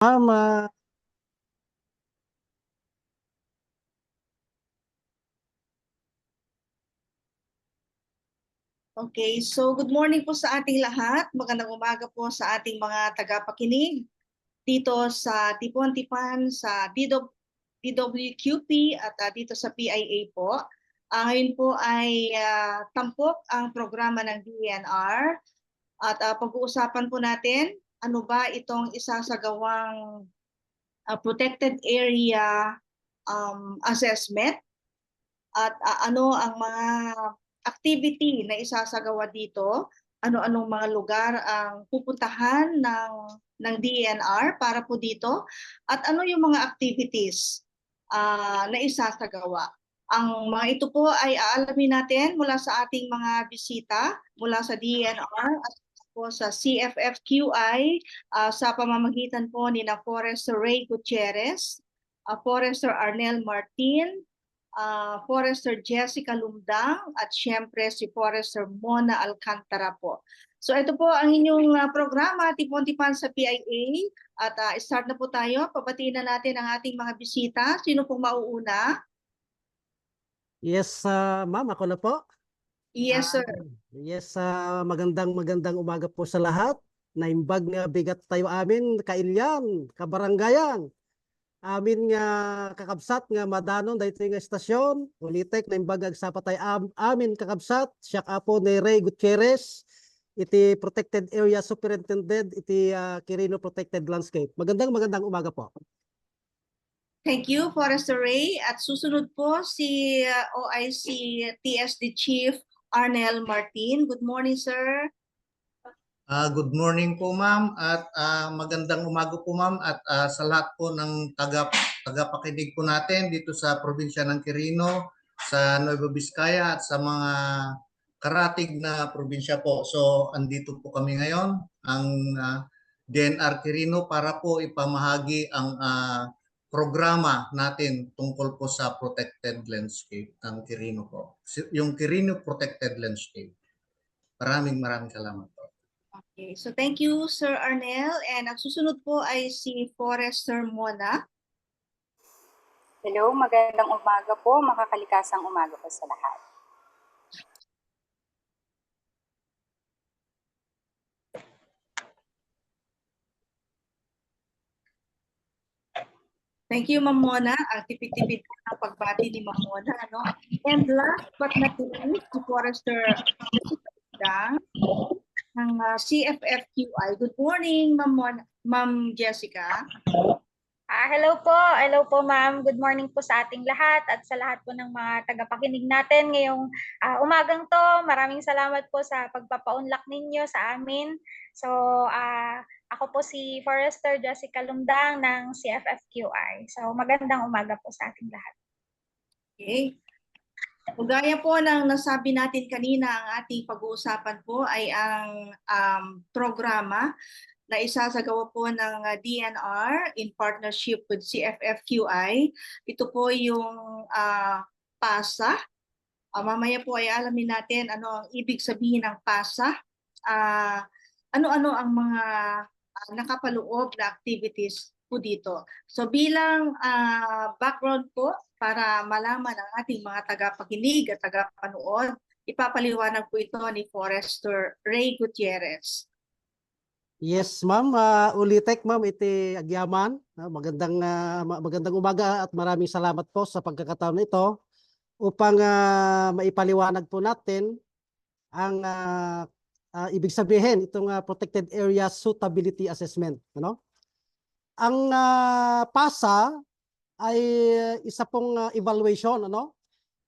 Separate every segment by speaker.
Speaker 1: Tama.
Speaker 2: Okay, so good morning po sa ating lahat. Magandang umaga po sa ating mga tagapakinig dito sa Tipon-Tipan sa DWQP at dito sa PIA po. Ngayon po ay tampok ang programa ng DENR at pag-uusapan po natin ano ba itong isasagawang protected area assessment at ano ang mga activity na isasagawa dito, ano-anong mga lugar ang pupuntahan ng DENR para po dito, at ano yung mga activities na isasagawa. Ang mga ito po ay aalamin natin mula sa ating mga bisita mula sa DENR at po sa CFFQI sa pamamagitan po ni na Forester Ray Gutierrez, Forester Arnel Martin, Forester Jessica Lumdang at syempre si Forester Mona Alcantara po. So ito po ang inyong programa, Tipon-Tipan sa PIA at start na po tayo. Pabatiin na natin ang ating mga bisita. Sino pong mauuna?
Speaker 1: Yes, ma'am, ako na po.
Speaker 2: Yes,
Speaker 1: Ah,
Speaker 2: sir.
Speaker 1: yes, magandang umaga po sa lahat. Naimbag nga bigat tayo amin, kailyan, kabarangayan. Amin nga kakabsat nga madanon dahito nga estasyon. Ulitek, naimbag agsapa tayo amin kakabsat. Siya po ni Ray Gutierrez. Iti Protected Area Superintendent, iti Quirino Protected Landscape. Magandang umaga po.
Speaker 2: Thank you, Forester Ray. At susunod po si OIC TSD Chief Arnel Martin. Good morning, sir.
Speaker 3: Good morning po ma'am at magandang umaga po ma'am at sa lahat po ng tagapakinig po natin dito sa probinsya ng Quirino, sa Nueva Vizcaya at sa mga karatig na probinsya po. So andito po kami ngayon, ang DNR Quirino para po ipamahagi ang programa natin tungkol po sa protected landscape ng Quirino po. Yung Quirino Protected Landscape. Maraming salamat po.
Speaker 2: Okay, so thank you, Sir Arnel. And ang susunod po ay si Forester Mona.
Speaker 4: Hello, magandang umaga po, makakalikasang umaga po sa lahat.
Speaker 2: Thank you, Ma'am Mona. Ang tipid-tipid ng pagbati ni Ma'am Mona. Ano? And last but not least, si Forester Dang ng CFFQI. Good morning, Ma'am Jessica.
Speaker 5: Hello po ma'am. Good morning po sa ating lahat at sa lahat po ng mga tagapakinig natin ngayong umagang to. Maraming salamat po sa pagpapaunlak ninyo sa amin. So, ako po si Forester Jessica Lumdang ng CFFQI. So, magandang umaga po sa ating lahat.
Speaker 2: Okay. Gaya po ng nasabi natin kanina, ang ating pag-uusapan po ay ang programa na isasagawa po ng DNR in partnership with CFFQI. Ito po yung PASA. Mamaya po ay alamin natin ano ang ibig sabihin ng PASA. Ano-ano ang mga nakapaloob na activities po dito. So bilang background po para malaman ng ating mga tagapakinig at tagapanood, ipapaliwanag po ito ni Forester Ray Gutierrez.
Speaker 1: Yes, ma'am. Ulitek, ma'am, iti agyaman. Magandang umaga at maraming salamat po sa pagkakataon nito upang maipaliwanag po natin ang ibig sabihin itong Protected Area Suitability Assessment. Ano? Ang PASA ay isa pong evaluation, ano?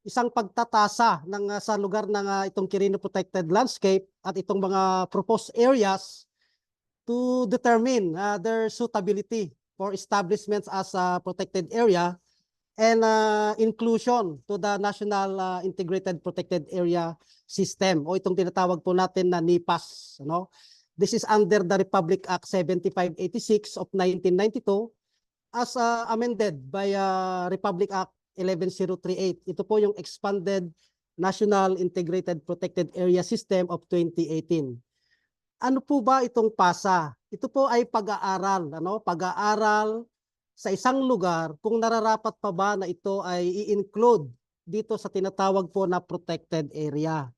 Speaker 1: Isang pagtatasa ng sa lugar ng itong Quirino Protected Landscape at itong mga proposed areas to determine their suitability for establishments as a protected area and inclusion to the National Integrated Protected Area System o itong tinatawag po natin na NIPAS. Ano? This is under the Republic Act 7586 of 1992 as amended by Republic Act 11038. Ito po yung expanded National Integrated Protected Area System of 2018. Ano po ba itong PASA? Ito po ay pag-aaral, pag-aaral sa isang lugar kung nararapat pa ba na ito ay i-include dito sa tinatawag po na protected area.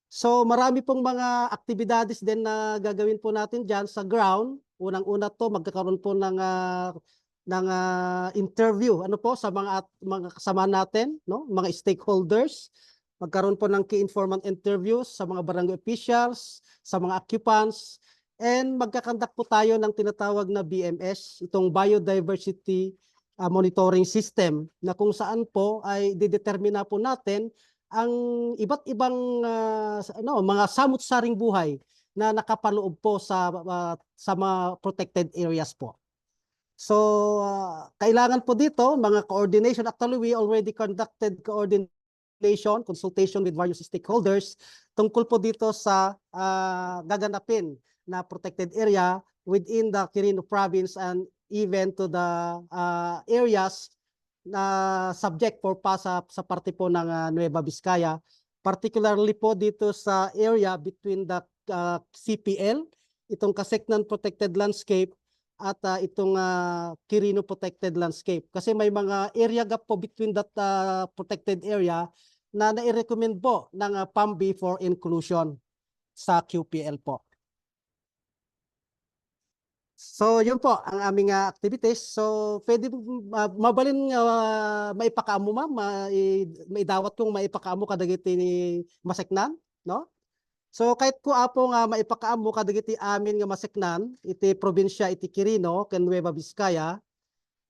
Speaker 1: So marami pong mga aktibidades din na gagawin po natin diyan sa ground. Unang-una to magkakaroon po ng interview sa mga kasama natin, mga stakeholders. Magkaroon po ng key informant interviews sa mga barangay officials, sa mga occupants, and magkakandak po tayo ng tinatawag na BMS, itong Biodiversity Monitoring System, na kung saan po ay didetermina po natin ang iba't ibang mga samut-saring buhay na nakapaloob po sa mga protected areas po. So, kailangan po dito mga coordination. Actually, we already conducted consultation with various stakeholders tungkol po dito sa gaganapin na protected area within the Quirino province and even to the areas na subject for PASA sa parte po ng Nueva Vizcaya, particularly po dito sa area between the CPL, itong Kaseknan Protected Landscape at itong Quirino Protected Landscape. Kasi may mga area gap po between that protected area na nai-recommend po ng PAMBI for inclusion sa QPL po. So yun po ang aming activities. So pwede mabalin maipakaamo ma'am, maidawat kong maipakaamo kadagiti ni Maseknan, no? So kahit ko apo nga maipakaamo kadagiti amin nga Maseknan, iti probinsya iti Quirino ken Nueva Vizcaya,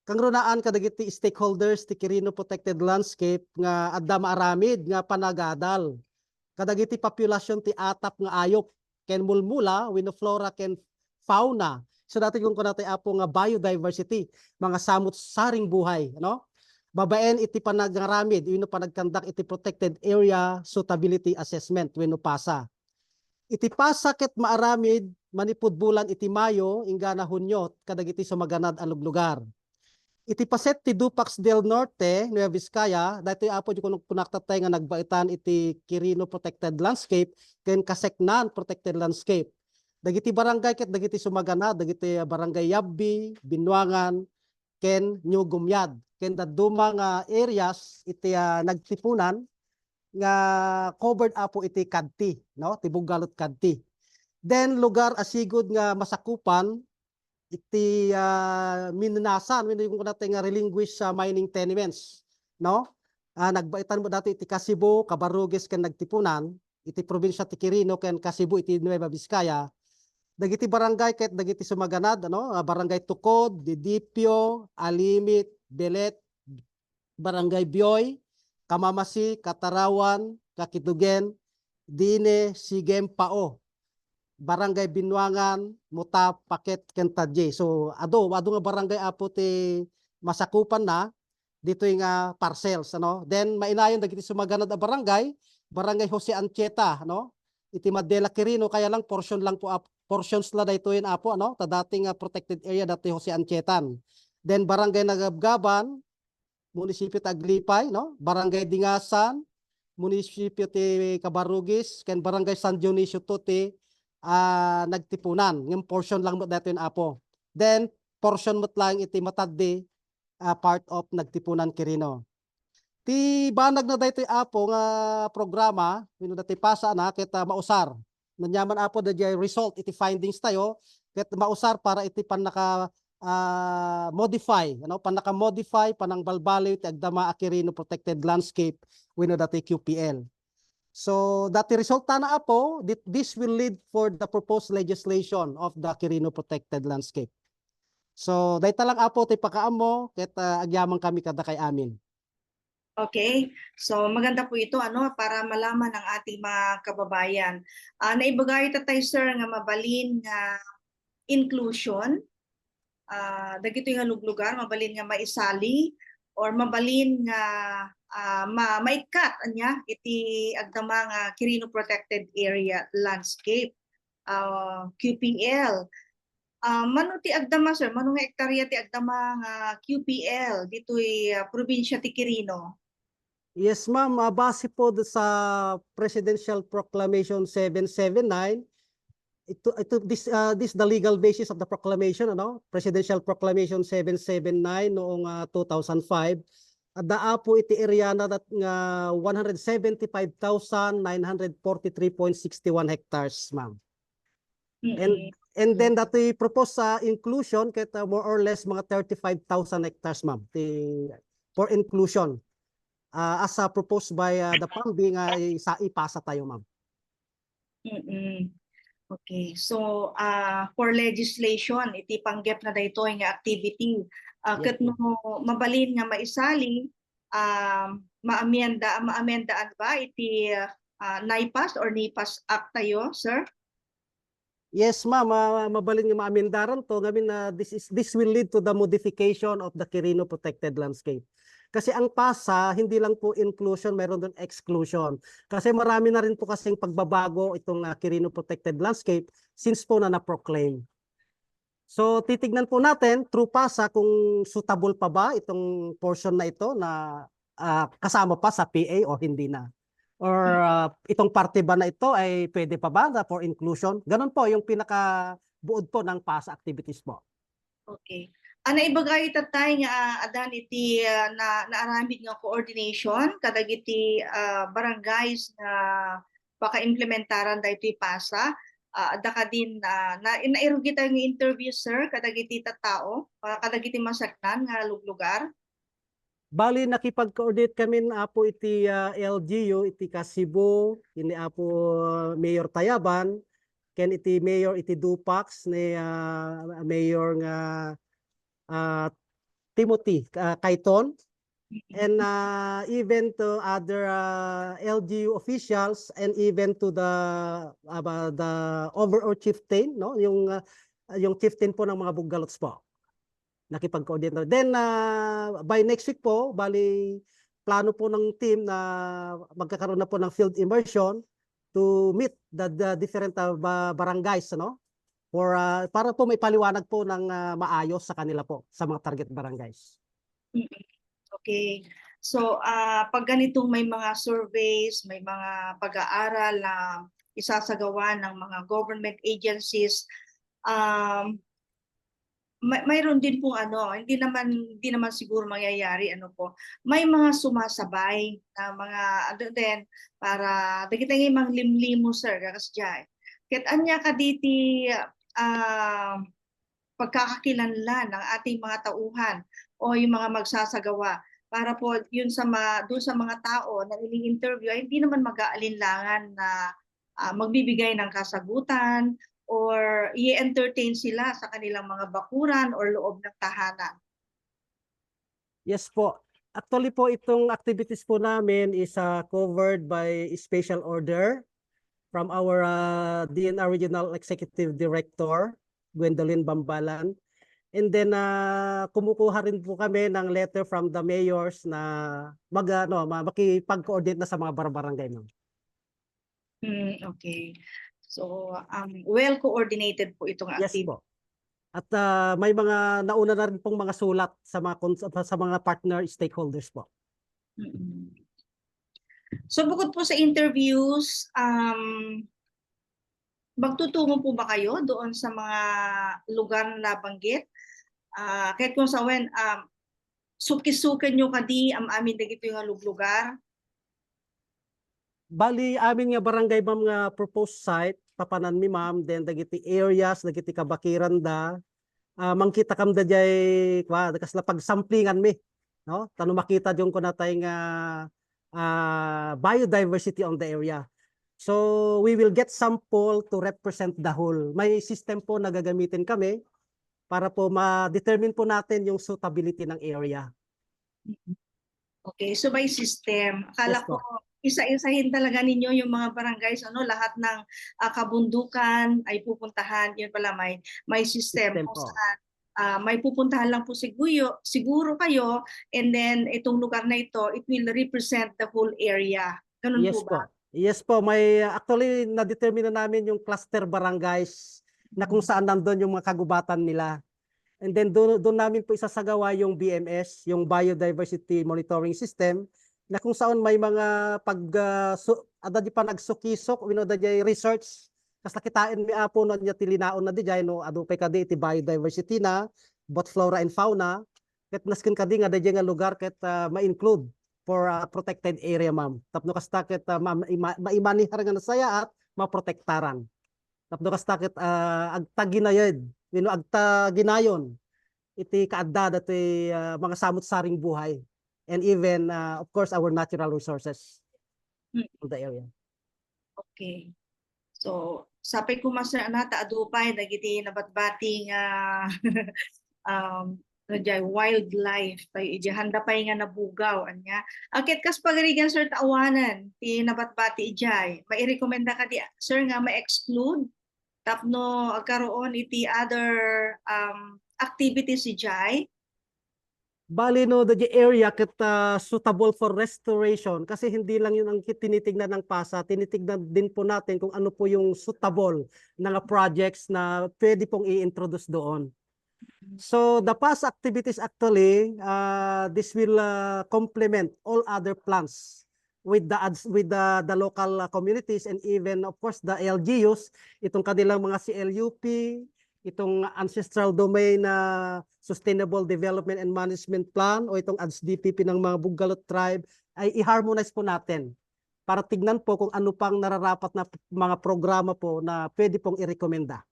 Speaker 1: kang runaan kadagiti stakeholders ti Quirino Protected Landscape nga adda maaramid nga panagadal. Kadagiti populasyon ti atap nga ayop ken mulmula, winoflora ken fauna. So dati kung kunatay apo nga biodiversity, mga samut-saring buhay, Babaen iti panagaramid, wenno panagkandak iti protected area suitability assessment wenno PASA. Iti PASA ket maaramid manipud bulan iti Mayo ingga Hunyo kadagiti sumaganad a lugar. Iti paset ti Dupax del Norte, Nueva Vizcaya, dati apo di ko punaktatay nga nagbaitan iti Quirino Protected Landscape ken Kaseknan Protected Landscape. Dagiti barangay ket dagiti sumagana, dagiti barangay Yabbi, Binwangan, ken New Gumyad. Ken daduma nga areas iti nagtipunan nga covered apo iti kadti, Tibugalot kadti. Then lugar asigod nga masakupan iti minunasan, yung kunatay nga relinquish sa mining tenements, nagbaitan mo dati iti Kasibo, Cabarrugues ken nagtipunan, iti probinsya ti Quirino ken Kasibo iti Nueva Vizcaya. Dagiti barangay ket dagiti sumaganad, barangay Tukod, Didipio, Alimit, Belet, barangay Bioy, Kamamasi, Katarawan, Kakitugen, Dine, Sigem, Pao, barangay Binwangan, Muta, Paket, Kentadje. So ado nga barangay apo ti masakupan na dito yung parcels, Then mainayon dagiti sumaganad a barangay Jose Anchieta, iti Madela Quirino, kaya lang portions la dito yun apo, ta dating protected area dati Jose Anchietan. Then barangay Nagabgaban, munisipyo ti Aglipay, barangay Dingasan, munisipyo ti Cabarrugues, ken barangay San Dionisio to ti nagtipunan. Yung portion lang mo dito yun apo. Then portion mo lang iti Matadde, part of nagtipunan Quirino. Ti banag na daytoy apo nga programa, wenno dati PASA na ket mausar. Nanyaman apo da result iti findings tayo ket mausar para iti panaka modify, panaka-modify panang balbaliw ti agdama a Quirino Protected Landscape wenno dati QPL. So dati resulta na apo, this will lead for the proposed legislation of the Quirino Protected Landscape. So dayta lang apo ti pakaamo ket agyamang kami kada kay amin.
Speaker 2: Okay, so maganda po ito para malaman ng ating mga kababayan. Naibagay tayo sir nga mabalin nga inclusion, dagito nga lugar mabalin nga maisali or mabalin nga maikat anya iti agdama nga Quirino Protected Area Landscape, QPL. Mano ti agdama sir, mano nga hektarya ti agdama nga QPL dito'y probinsya ti Quirino?
Speaker 1: Yes, ma'am. Base po sa Presidential Proclamation 779, this the legal basis of the proclamation, ano? Presidential Proclamation 779 noong 2005. At daa po iti area na that nga 175,943.61 hectares, ma'am. And then that we propose sa inclusion ket more or less mga 35,000 hectares, ma'am, for inclusion. As proposed by the PAMBI nga sa ipasa tayo, ma'am.
Speaker 2: Okay, so for legislation, iti panggap na daytoy nga activity. Ket no mabalin nga maisali, maamendaan ba iti NIPAS or NIPAS Act tayo, sir?
Speaker 1: Yes, ma'am, mabalin nga maamendaran to ngamin na this will lead to the modification of the Quirino Protected Landscape. Kasi ang PASA, hindi lang po inclusion, mayroon din exclusion. Kasi marami na rin po kasing pagbabago itong Quirino Protected Landscape since po na na-proclaim. So titignan po natin through PASA kung suitable pa ba itong portion na ito na kasama pa sa PA o hindi na. Or itong parte ba na ito ay pwede pa ba for inclusion? Ganun po yung pinakabuod po ng PASA activities po.
Speaker 2: Okay. Ana ibagay tatay nga adan iti naaramid nga coordination kadag iti barangays na paka-implementaran daytoy PASA. Adda ka din nairu kita nga interview, sir, kadag iti tattao, kadag iti masaknan nga lugar.
Speaker 1: Bali nakipag-coordinate kami po iti LGU, iti Cebu, ini po Mayor Tayaban, ken iti Mayor iti Dupax ni Mayor nga Timothy Kaiton, and even to other LGU officials, and even to the overall chieftain, no, yung chieftain po ng mga Bugalots po. Nakipag-coordinate. Then by next week po, bali plano po ng team na magkakaroon na po ng field immersion to meet the different barangays, no? Para po may paliwanag po ng maayos sa kanila po sa mga target barangays.
Speaker 2: Okay. So pag ganitong may mga surveys, may mga pag-aaral na isasagawa ng mga government agencies, mayroon din po hindi naman siguro mangyayari may mga sumasabay na mga din para dagiti nga mang limlimo, sir, kakasjay. Ket anya kaditi pagkakakilanlan ng ating mga tauhan o yung mga magsasagawa para po yun doon sa mga tao na ini-interview ay hindi naman mag-aalinlangan na magbibigay ng kasagutan or i-entertain sila sa kanilang mga bakuran or loob ng tahanan.
Speaker 1: Yes po. Actually po itong activities po namin is covered by special order from our DNR Regional Executive Director, Gwendolyn Bambalan. And then kumukuha rin po kami ng letter from the mayors na makipag-coordinate na sa mga barangay.
Speaker 2: Okay. So well coordinated po itong activity.
Speaker 1: Yes po. At may mga nauna na rin pong mga sulat sa mga partner stakeholders po.
Speaker 2: So bukod po sa interviews, magtutungo po ba kayo doon sa mga lugar na nabanggit? Kahit kung sa sukisukan nyo kadi amin dagito yung lugar?
Speaker 1: Bali amin nga barangay, ma'am, nga proposed site papanan mi, ma'am, then dagiti areas dagiti kabakiran da mangkita kam da jay kasla pagsamplingan mi, no, tano makita jung ko natay nga biodiversity on the area. So we will get sample to represent the whole. May system po na gagamitin kami para po ma-determine po natin yung suitability ng area.
Speaker 2: Okay, so by system, akala
Speaker 1: Yes,
Speaker 2: ko isa-isahin talaga ninyo yung mga barangays, lahat ng kabundukan ay pupuntahan, yun pala may system kung saan may pupuntahan lang po siguro kayo, and then itong lugar na ito, it will represent the whole area. Ganun
Speaker 1: Yes
Speaker 2: po ba?
Speaker 1: Yes po, may actually na-determine na namin yung cluster barangays na kung saan nandun yung mga kagubatan nila. And then doon namin po isasagawa yung BMS, yung Biodiversity Monitoring System, na kung saan may mga nagsukisok, research Kas nakitain mi apo na niya tilinaon na di jay no adupay kadi iti biodiversity na both flora and fauna ket nasken kadi nga dayjay nga lugar ket ma-include for protected area ma'am. Tapno kasta ket maimanihar nga nasaya at maprotektaran. Tapno kasta ket agtaginayed wenno agtaginayon iti kaadda dati mga samot-saring buhay and even of course our natural resources of the area.
Speaker 2: Okay. So, sapay ko mas na adupay dagiti nabatbating wildlife tayo iti handa pay nga nabugaw anya. Akit kas pagrigan sir taawanan ti nabatbati ijay. Mairekomenda ka di sir nga ma-exclude tapno agkaroon iti other activities ijay.
Speaker 1: Bali no, the area ket suitable for restoration kasi hindi lang yun ang tinitignan ng PASA, tinitignan din po natin kung ano po yung suitable na projects na pwede pong i-introduce doon. So the PASA activities actually, this will complement all other plans with the local communities and even of course the LGUs, itong kanilang mga CLUP, itong ancestral domain na Sustainable Development and Management Plan o itong ADS-DPP ng mga Bugalot tribe ay i-harmonize po natin para tignan po kung ano pang nararapat na mga programa po na pwede pong i-recommenda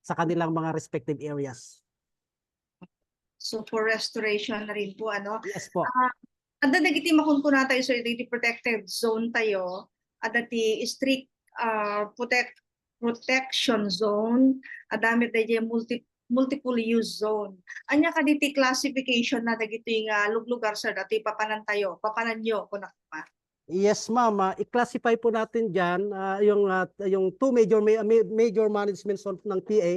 Speaker 1: sa kanilang mga respective areas.
Speaker 2: So for restoration na rin po ano.
Speaker 1: Yes po.
Speaker 2: Ada dagiti makunkunata iso iti protected zone tayo, ada ti strict protection zone, adami tayo multiple use zone. Anya kaditi classification na dagiti nga lugar sa dati papanan tayo, papanan nyo kung nakapa.
Speaker 1: Yes ma'am, i-classify po natin diyan yung two major management zone ng PA,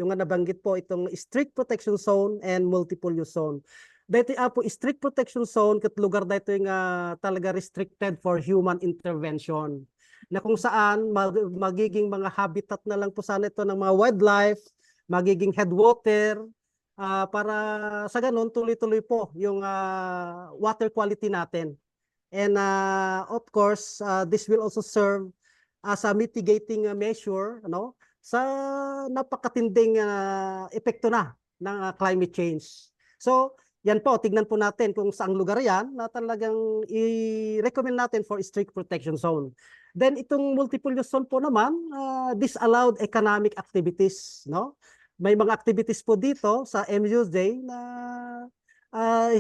Speaker 1: yung nga nabanggit po itong strict protection zone and multiple use zone. Dito po strict protection zone ket lugar dito yung talaga restricted for human intervention na kung saan magiging mga habitat na lang po sana ito ng mga wildlife, magiging headwater para sa ganun tuloy-tuloy po yung water quality natin. And of course, this will also serve as a mitigating measure sa napakatinding epekto na ng climate change. So, yan po, tignan po natin kung saang lugar yan na talagang i-recommend natin for strict protection zone. Then itong multiple use zone po naman, disallowed economic activities, no? May mga activities po dito sa MUSJ na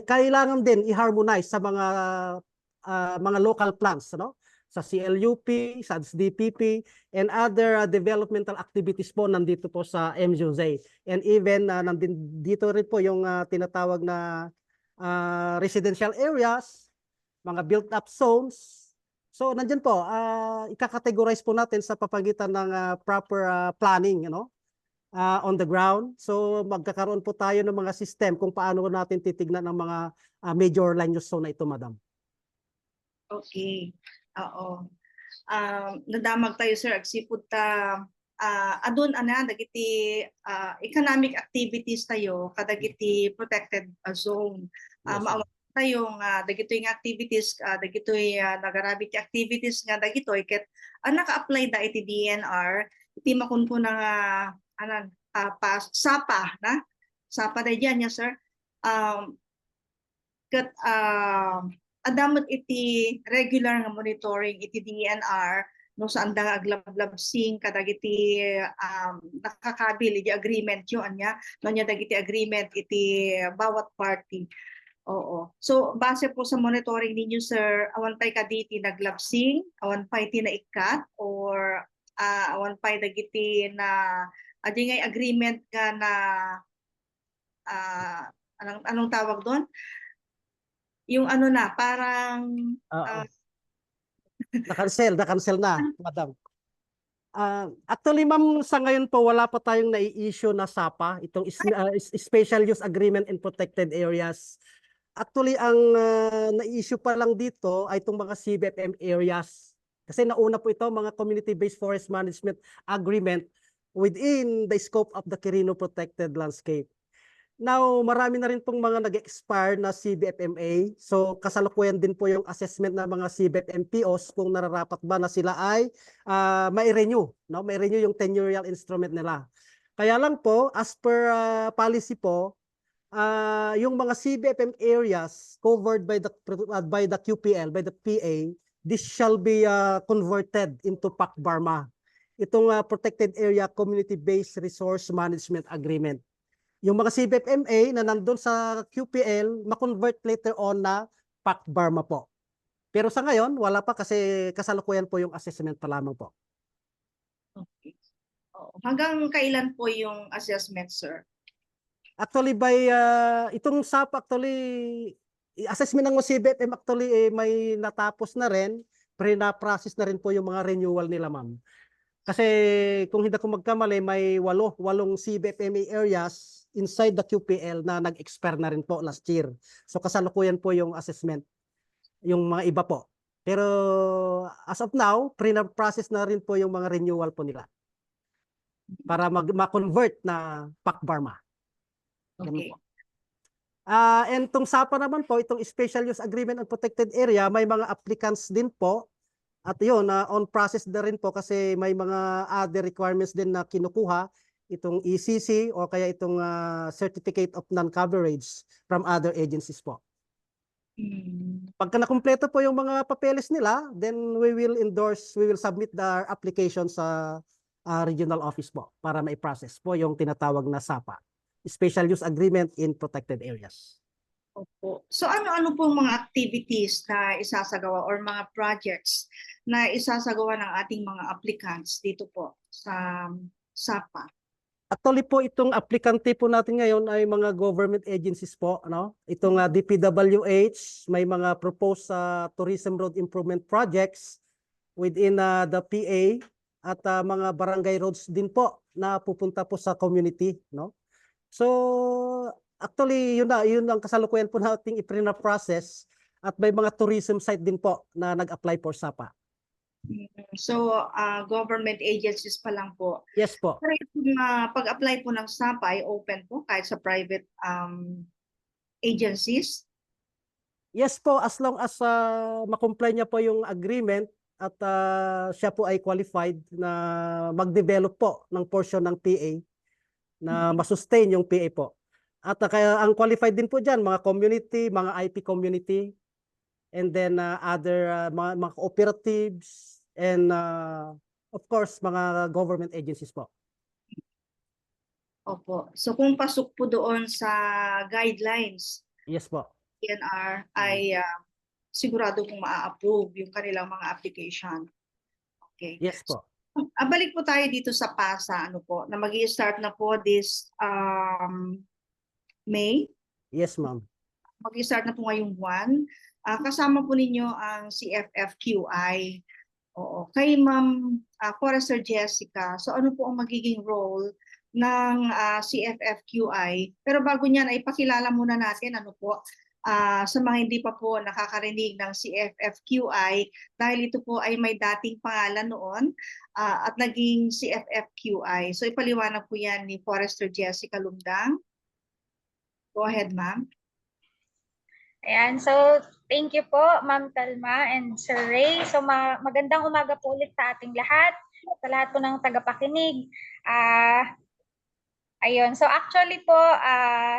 Speaker 1: kailangan din i-harmonize sa mga local plans, no? Sa CLUP, sa DPP, and other developmental activities po nandito po sa MUSJ. And even dito rin po yung tinatawag na residential areas, mga built-up zones. So nandiyan po, ika-categorize po natin sa papagitan ng proper planning, on the ground. So magkakaroon po tayo ng mga system kung paano natin titignan ang mga major land use zone na ito, madam.
Speaker 2: Okay. Oo. Nadamag tayo sir agsipud ta adun dagiti economic activities tayo kadagiti protected zone. Maawa tayo nga dagitoy nga activities dagitoy nagarabit activities nga dagitoy ket naka-apply da iti DNR iti makunkuno nga SAPA na SAPA da diyan ya sir. Ket adamot iti regular nga monitoring iti DNR no saan da aglablabsing kadagiti nakakabil iti agreement yo anya no nya dagiti agreement iti bawat party. Oo. So base po sa monitoring ninyo sir, awan pay kaditi naglabsing, awan pay ti naikat or awan pay dagiti na adi ngay agreement ka na anong tawag doon? Yung na parang
Speaker 1: na-cancel na, madam. Actually, ma'am, sa ngayon po wala pa tayong nai-issue na SAPA, itong Special Use Agreement in Protected Areas. Actually, ang na-issue pa lang dito ay itong mga CBFM areas. Kasi nauna po ito, mga Community-Based Forest Management Agreement within the scope of the Quirino Protected Landscape. Now, marami na rin pong mga nag-expire na CBFMA. So, kasalukuyan din po yung assessment ng mga CBFMPOs kung nararapat ba na sila ay mai-renew, no? Mai-renew yung tenurial instrument nila. Kaya lang po, as per policy po, yung mga CBFM areas covered by the QPL, by the PA, this shall be converted into PAC-BARMA. Itong Protected Area Community-Based Resource Management Agreement. Yung mga CBFMA na nandun sa QPL, ma-convert later on na PAC-BARMA po. Pero sa ngayon, wala pa kasi kasalukuyan po yung assessment pa lamang po.
Speaker 2: Okay. Hanggang kailan po yung assessment, sir?
Speaker 1: Actually, itong SAP actually, assessment ng CBFM actually may natapos na rin, pre-na-process na rin po yung mga renewal nila, ma'am. Kasi kung hindi ako magkamali, may walong CBFMA areas inside the QPL na nag-expire na rin po last year. So kasalukuyan po yung assessment, yung mga iba po. Pero as of now, pre-process na rin po yung mga renewal po nila para ma-convert na PAC-BARMA. Ganun
Speaker 2: Okay.
Speaker 1: po. And itong SAPA naman po, itong Special Use Agreement on Protected Area, may mga applicants din po. At yun, on process na rin po kasi may mga other requirements din na kinukuha, itong ECC o kaya itong Certificate of Non-Coverage from other agencies po. Pagka nakumpleto po yung mga papeles nila, then we will submit the application sa regional office po para mai-process po yung tinatawag na SAPA, Special Use Agreement in Protected Areas.
Speaker 2: Opo. So ano-ano pong mga activities na isasagawa or mga projects na isasagawa ng ating mga applicants dito po sa SAPA?
Speaker 1: Actually po, itong aplikante po natin ngayon ay mga government agencies po, ano? Itong DPWH, may mga proposed tourism road improvement projects within the PA at mga barangay roads din po na pupunta po sa community, no? So, actually, yun ang kasalukuyan po nating i-process at may mga tourism site din po na nag-apply for SAPA.
Speaker 2: So, government agencies pa lang po.
Speaker 1: Yes po.
Speaker 2: Pero yung pag-apply po ng SAPA ay open po kahit sa private agencies?
Speaker 1: Yes po, as long as makomply niya po yung agreement at siya po ay qualified na mag-develop po ng portion ng PA na masustain yung PA po. At kaya ang qualified din po dyan, mga community, mga IP community, and then other mga cooperatives, and of course, mga government agencies po.
Speaker 2: Opo. So kung pasok po doon sa guidelines,
Speaker 1: Yes po.
Speaker 2: PNR ay sigurado kung maa-approve yung kanilang mga application. Okay.
Speaker 1: Yes po.
Speaker 2: Balik po tayo dito sa PASA, ano po, na mag-i-start na po this May.
Speaker 1: Yes, ma'am.
Speaker 2: Mag-i-start na po ngayong buwan. Kasama po ninyo ang CFFQI. Oo. Kay Ma'am Forester Jessica, so ano po ang magiging role ng CFFQI? Pero bago niyan ay pakilala muna natin ano po sa mga hindi pa po nakakarinig ng CFFQI dahil ito po ay may dating pangalan noon at naging CFFQI. So ipaliwanag po yan ni Forester Jessica Lumdang. Go ahead, ma'am.
Speaker 5: Ayan, so thank you po Ma'am Talma and Sir Ray. So magandang umaga po ulit sa ating lahat, sa lahat po ng tagapakinig. Ayun, so actually po,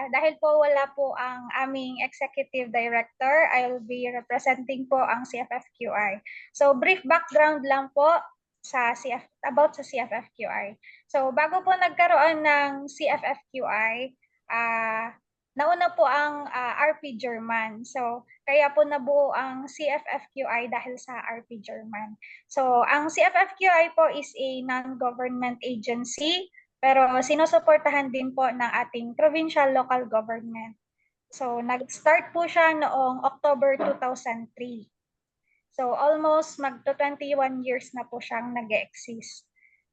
Speaker 5: dahil po wala po ang aming Executive Director, I will be representing po ang CFFQI. So brief background lang po about sa CFFQI. So bago po nagkaroon ng CFFQI, nauna po ang RP German. So, kaya po nabuo ang CFFQI dahil sa RP German. So, ang CFFQI po is a non-government agency, pero sinusuportahan din po ng ating provincial local government. So, nag-start po siya noong October 2003. So, almost magto-21 years na po siyang nag-exist.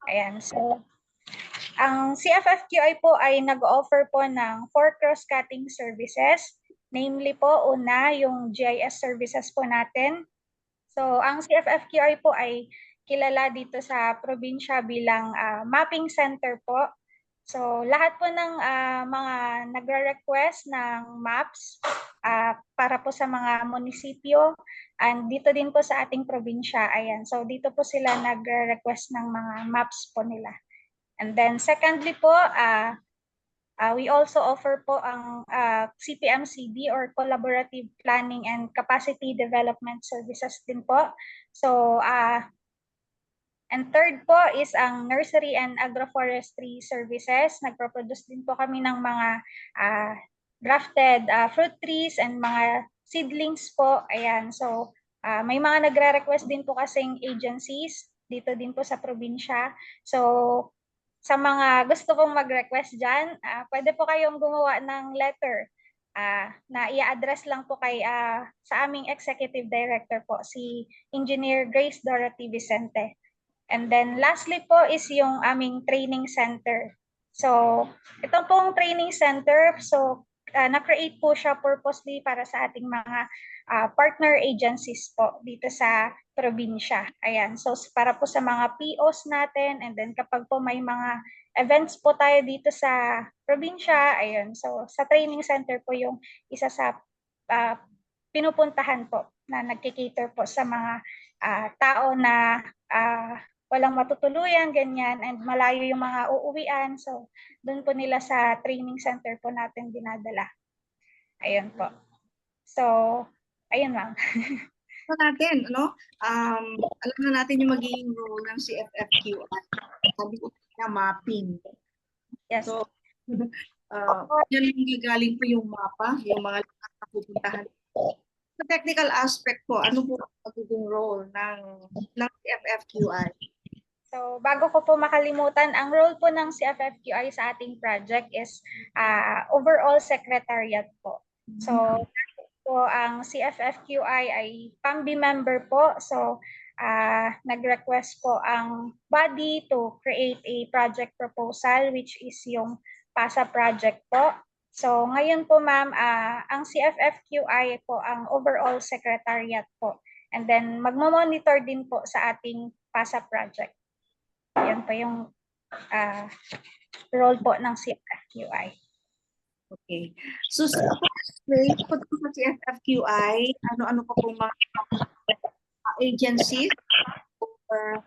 Speaker 5: Ayan, so ang CFFQI po ay nag-offer po ng 4 cross-cutting services. Namely po, una, yung GIS services po natin. So, ang CFFQI po ay kilala dito sa probinsya bilang mapping center po. So lahat po ng mga nagre-request ng maps para po sa mga munisipyo and dito din po sa ating probinsya, ayan. So dito po sila nagre-request ng mga maps po nila. And then secondly po, we also offer po ang CPMCD or Collaborative Planning and Capacity Development Services din po. So and third po is ang nursery and agroforestry services. Nagproproduce din po kami ng mga grafted fruit trees and mga seedlings po. Ayan, so may mga nagre-request din po kasing agencies dito din po sa probinsya. So sa mga gusto pong mag-request dyan, pwede po kayong gumawa ng letter na i-address lang po kay sa aming Executive Director po, si Engineer Grace Dorothy Vicente. And then lastly po is yung aming training center. So ito pong training center, so na-create po siya purposely para sa ating mga partner agencies po dito sa probinsya. Ayan, so para po sa mga POs natin and then kapag po may mga events po tayo dito sa probinsya, ayun, so sa training center po yung isa sa pinupuntahan po na nagkikater po sa mga tao na walang matutuluyan, ganyan, and malayo yung mga uuwian. So, doon po nila sa training center po natin dinadala. Ayun po. So, ayun lang.
Speaker 2: So natin, ano, alam na natin yung magiging role ng CFFQI. Sabi ko na mapping.
Speaker 5: Yes.
Speaker 2: So, yan yung gagaling po yung mapa, yung mga lugar na pupuntahan. Sa technical aspect po, ano po ang magiging role ng CFFQI?
Speaker 5: So, bago ko po makalimutan, ang role po ng CFFQI sa ating project is overall secretariat po. So, po ang CFFQI ay PAMBI member po. So, nag-request po ang body to create a project proposal which is yung PASA project po. So, ngayon po ma'am, ang CFFQI po ang overall secretariat po. And then, magmo-monitor din po sa ating PASA project. Yan po yung role po ng CFFQI.
Speaker 2: Okay. So, sa CFFQI, ano-ano pa pong mga agencies or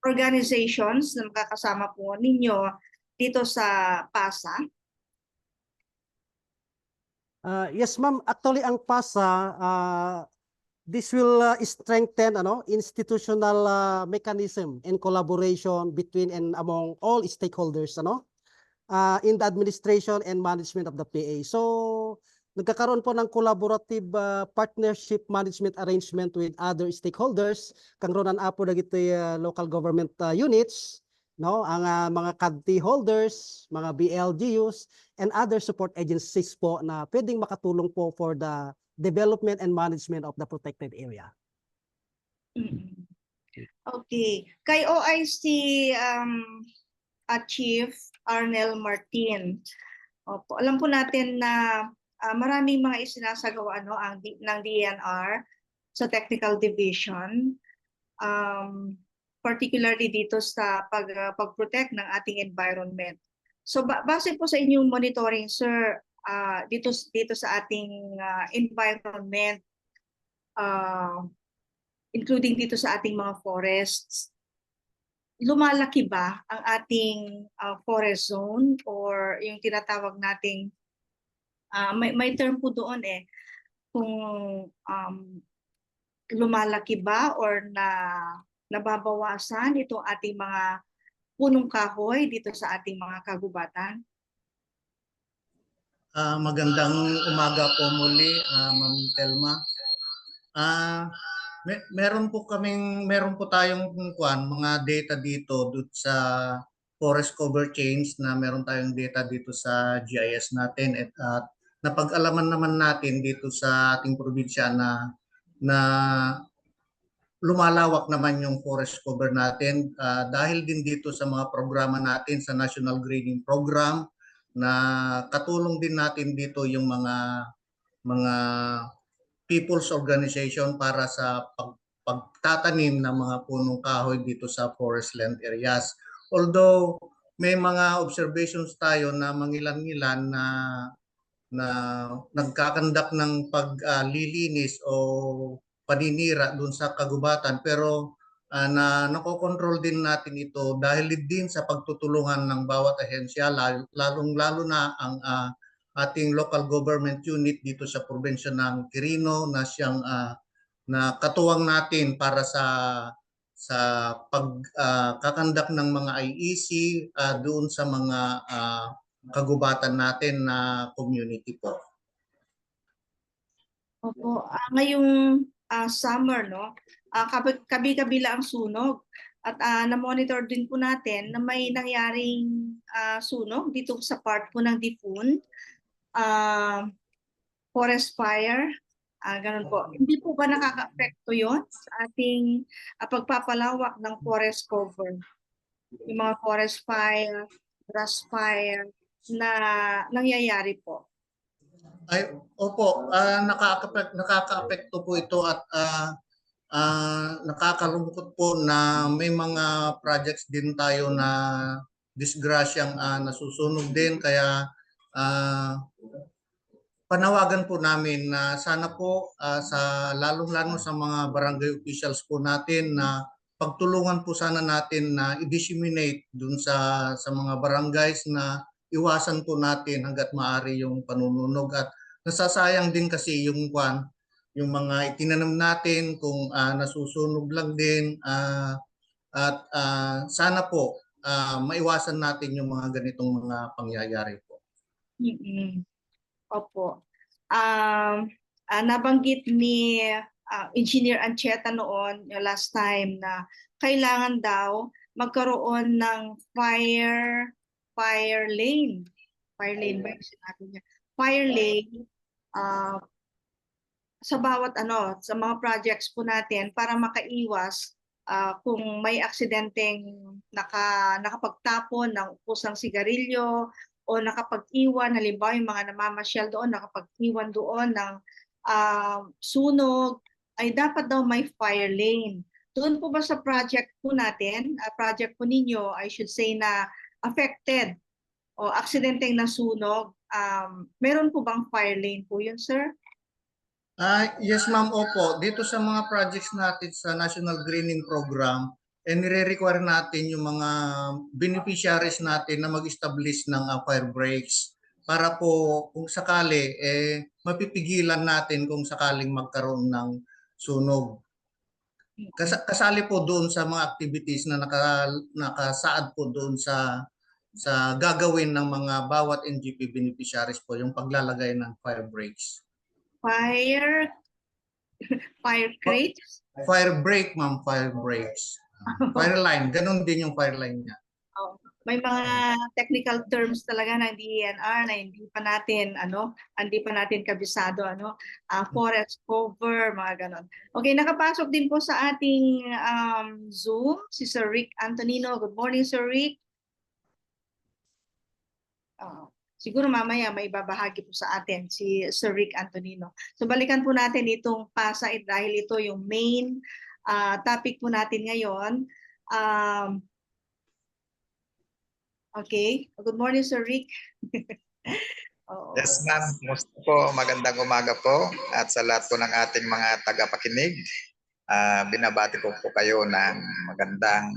Speaker 2: organizations na makakasama po ninyo dito sa PASA?
Speaker 1: Yes, ma'am. Actually, ang PASA, this will strengthen institutional mechanism and collaboration between and among all stakeholders in the administration and management of the PA. So nagkakaroon po ng collaborative partnership management arrangement with other stakeholders. Kang ronan apo dagiti local government units, ang mga CADT holders, mga BLGUs, and other support agencies po na pwedeng makatulong po for the development and management of the protected area.
Speaker 2: Okay. Kay OIC Chief Arnel Martin. Opo, alam po natin na maraming mga isinasagawa ng DENR sa technical division, particularly dito sa pag-protect ng ating environment. So base po sa inyong monitoring, sir, dito sa ating environment, including dito sa ating mga forests, lumalaki ba ang ating forest zone or yung tinatawag nating may term po doon kung lumalaki ba or nababawasan itong ating mga punong kahoy dito sa ating mga kagubatan?
Speaker 3: Magandang umaga po muli, Ma'am Telma. Meron po tayong mga data dito sa forest cover chains na meron tayong data dito sa GIS natin at napag-alaman naman natin dito sa ating probinsya na lumalawak naman yung forest cover natin dahil din dito sa mga programa natin sa National Greening Program na katulong din natin dito yung mga people's organization para sa pagtatanim ng mga punong kahoy dito sa forest land areas. Although may mga observations tayo na mangilan-ngilan na nagkakandak ng paglilinis o paninira doon sa kagubatan, pero na nakokontrol din natin ito dahil din sa pagtutulungan ng bawat ahensya, lalong-lalo na ang ating local government unit dito sa probinsya ng Quirino na siyang na katuwang natin para sa pagkakandak ng mga IEC doon sa mga kagubatan natin na community po.
Speaker 2: Opo, ngayong summer, no, kabi-kabila ang sunog. At na-monitor din po natin na may nangyaring sunog dito sa part po ng Dipun, forest fire, ganun po. Hindi po ba nakaka-apekto yon sa ating pagpapalawak ng forest cover? Yung mga forest fire, grass fire na nangyayari po.
Speaker 3: Ay, opo, nakaka-apekto po ito at nakakalungkot po na may mga projects din tayo na disgrasyang nasusunog din, kaya panawagan po namin na sana po sa lalong-lalo sa mga barangay officials po natin na pagtulungan po sana natin na i-disseminate dun sa mga barangays na iwasan po natin hangga't maaari yung panununog, at nasasayang din kasi yung mga itinanam natin kung nasusunog lang din, at sana po maiwasan natin yung mga ganitong mga pangyayari po.
Speaker 2: Opo. Nabanggit ni Engineer Ancheta noon, yung last time, na kailangan daw magkaroon ng fire lane. Fire lane ba yung sinabi niya? Fire lane sa bawat sa mga projects po natin para makaiwas kung may aksidenteng nakapagtapon ng upusang sigarilyo o nakapag-iwan, halimbawa yung mga namamasyal doon, nakapag-iwan doon ng sunog, ay dapat daw may fire lane. Doon po ba sa project po natin, project po ninyo, I should say, na affected o aksidenteng nasunog, meron po bang fire lane po yun, sir?
Speaker 3: Yes, ma'am, opo. Dito sa mga projects natin sa National Greening Program, nire-require natin yung mga beneficiaries natin na mag-establish ng fire breaks para po kung sakali mapipigilan natin kung sakaling magkaroon ng sunog. Kasali po doon sa mga activities na nakasaad po doon sa gagawin ng mga bawat NGP beneficiaries po yung paglalagay ng fire breaks.
Speaker 2: Fire crates?
Speaker 3: Fire break, ma'am, fire breaks. Fire line, ganun din yung fire line niya.
Speaker 2: May mga technical terms talaga ng DENR na hindi pa natin kabisado, forest cover, mga ganon. Okay, nakapasok din po sa ating Zoom si Sir Rick Antonino. Good morning, Sir Rick. Siguro mamaya may babahagi po sa atin si Sir Rick Antonino. So balikan po natin itong PASA dahil ito yung main topic po natin ngayon. Okay. Good morning, Sir Rick.
Speaker 6: Yes, ma'am. Kumusta po? Magandang umaga po. At sa lahat po ng ating mga tagapakinig, binabati ko po kayo ng magandang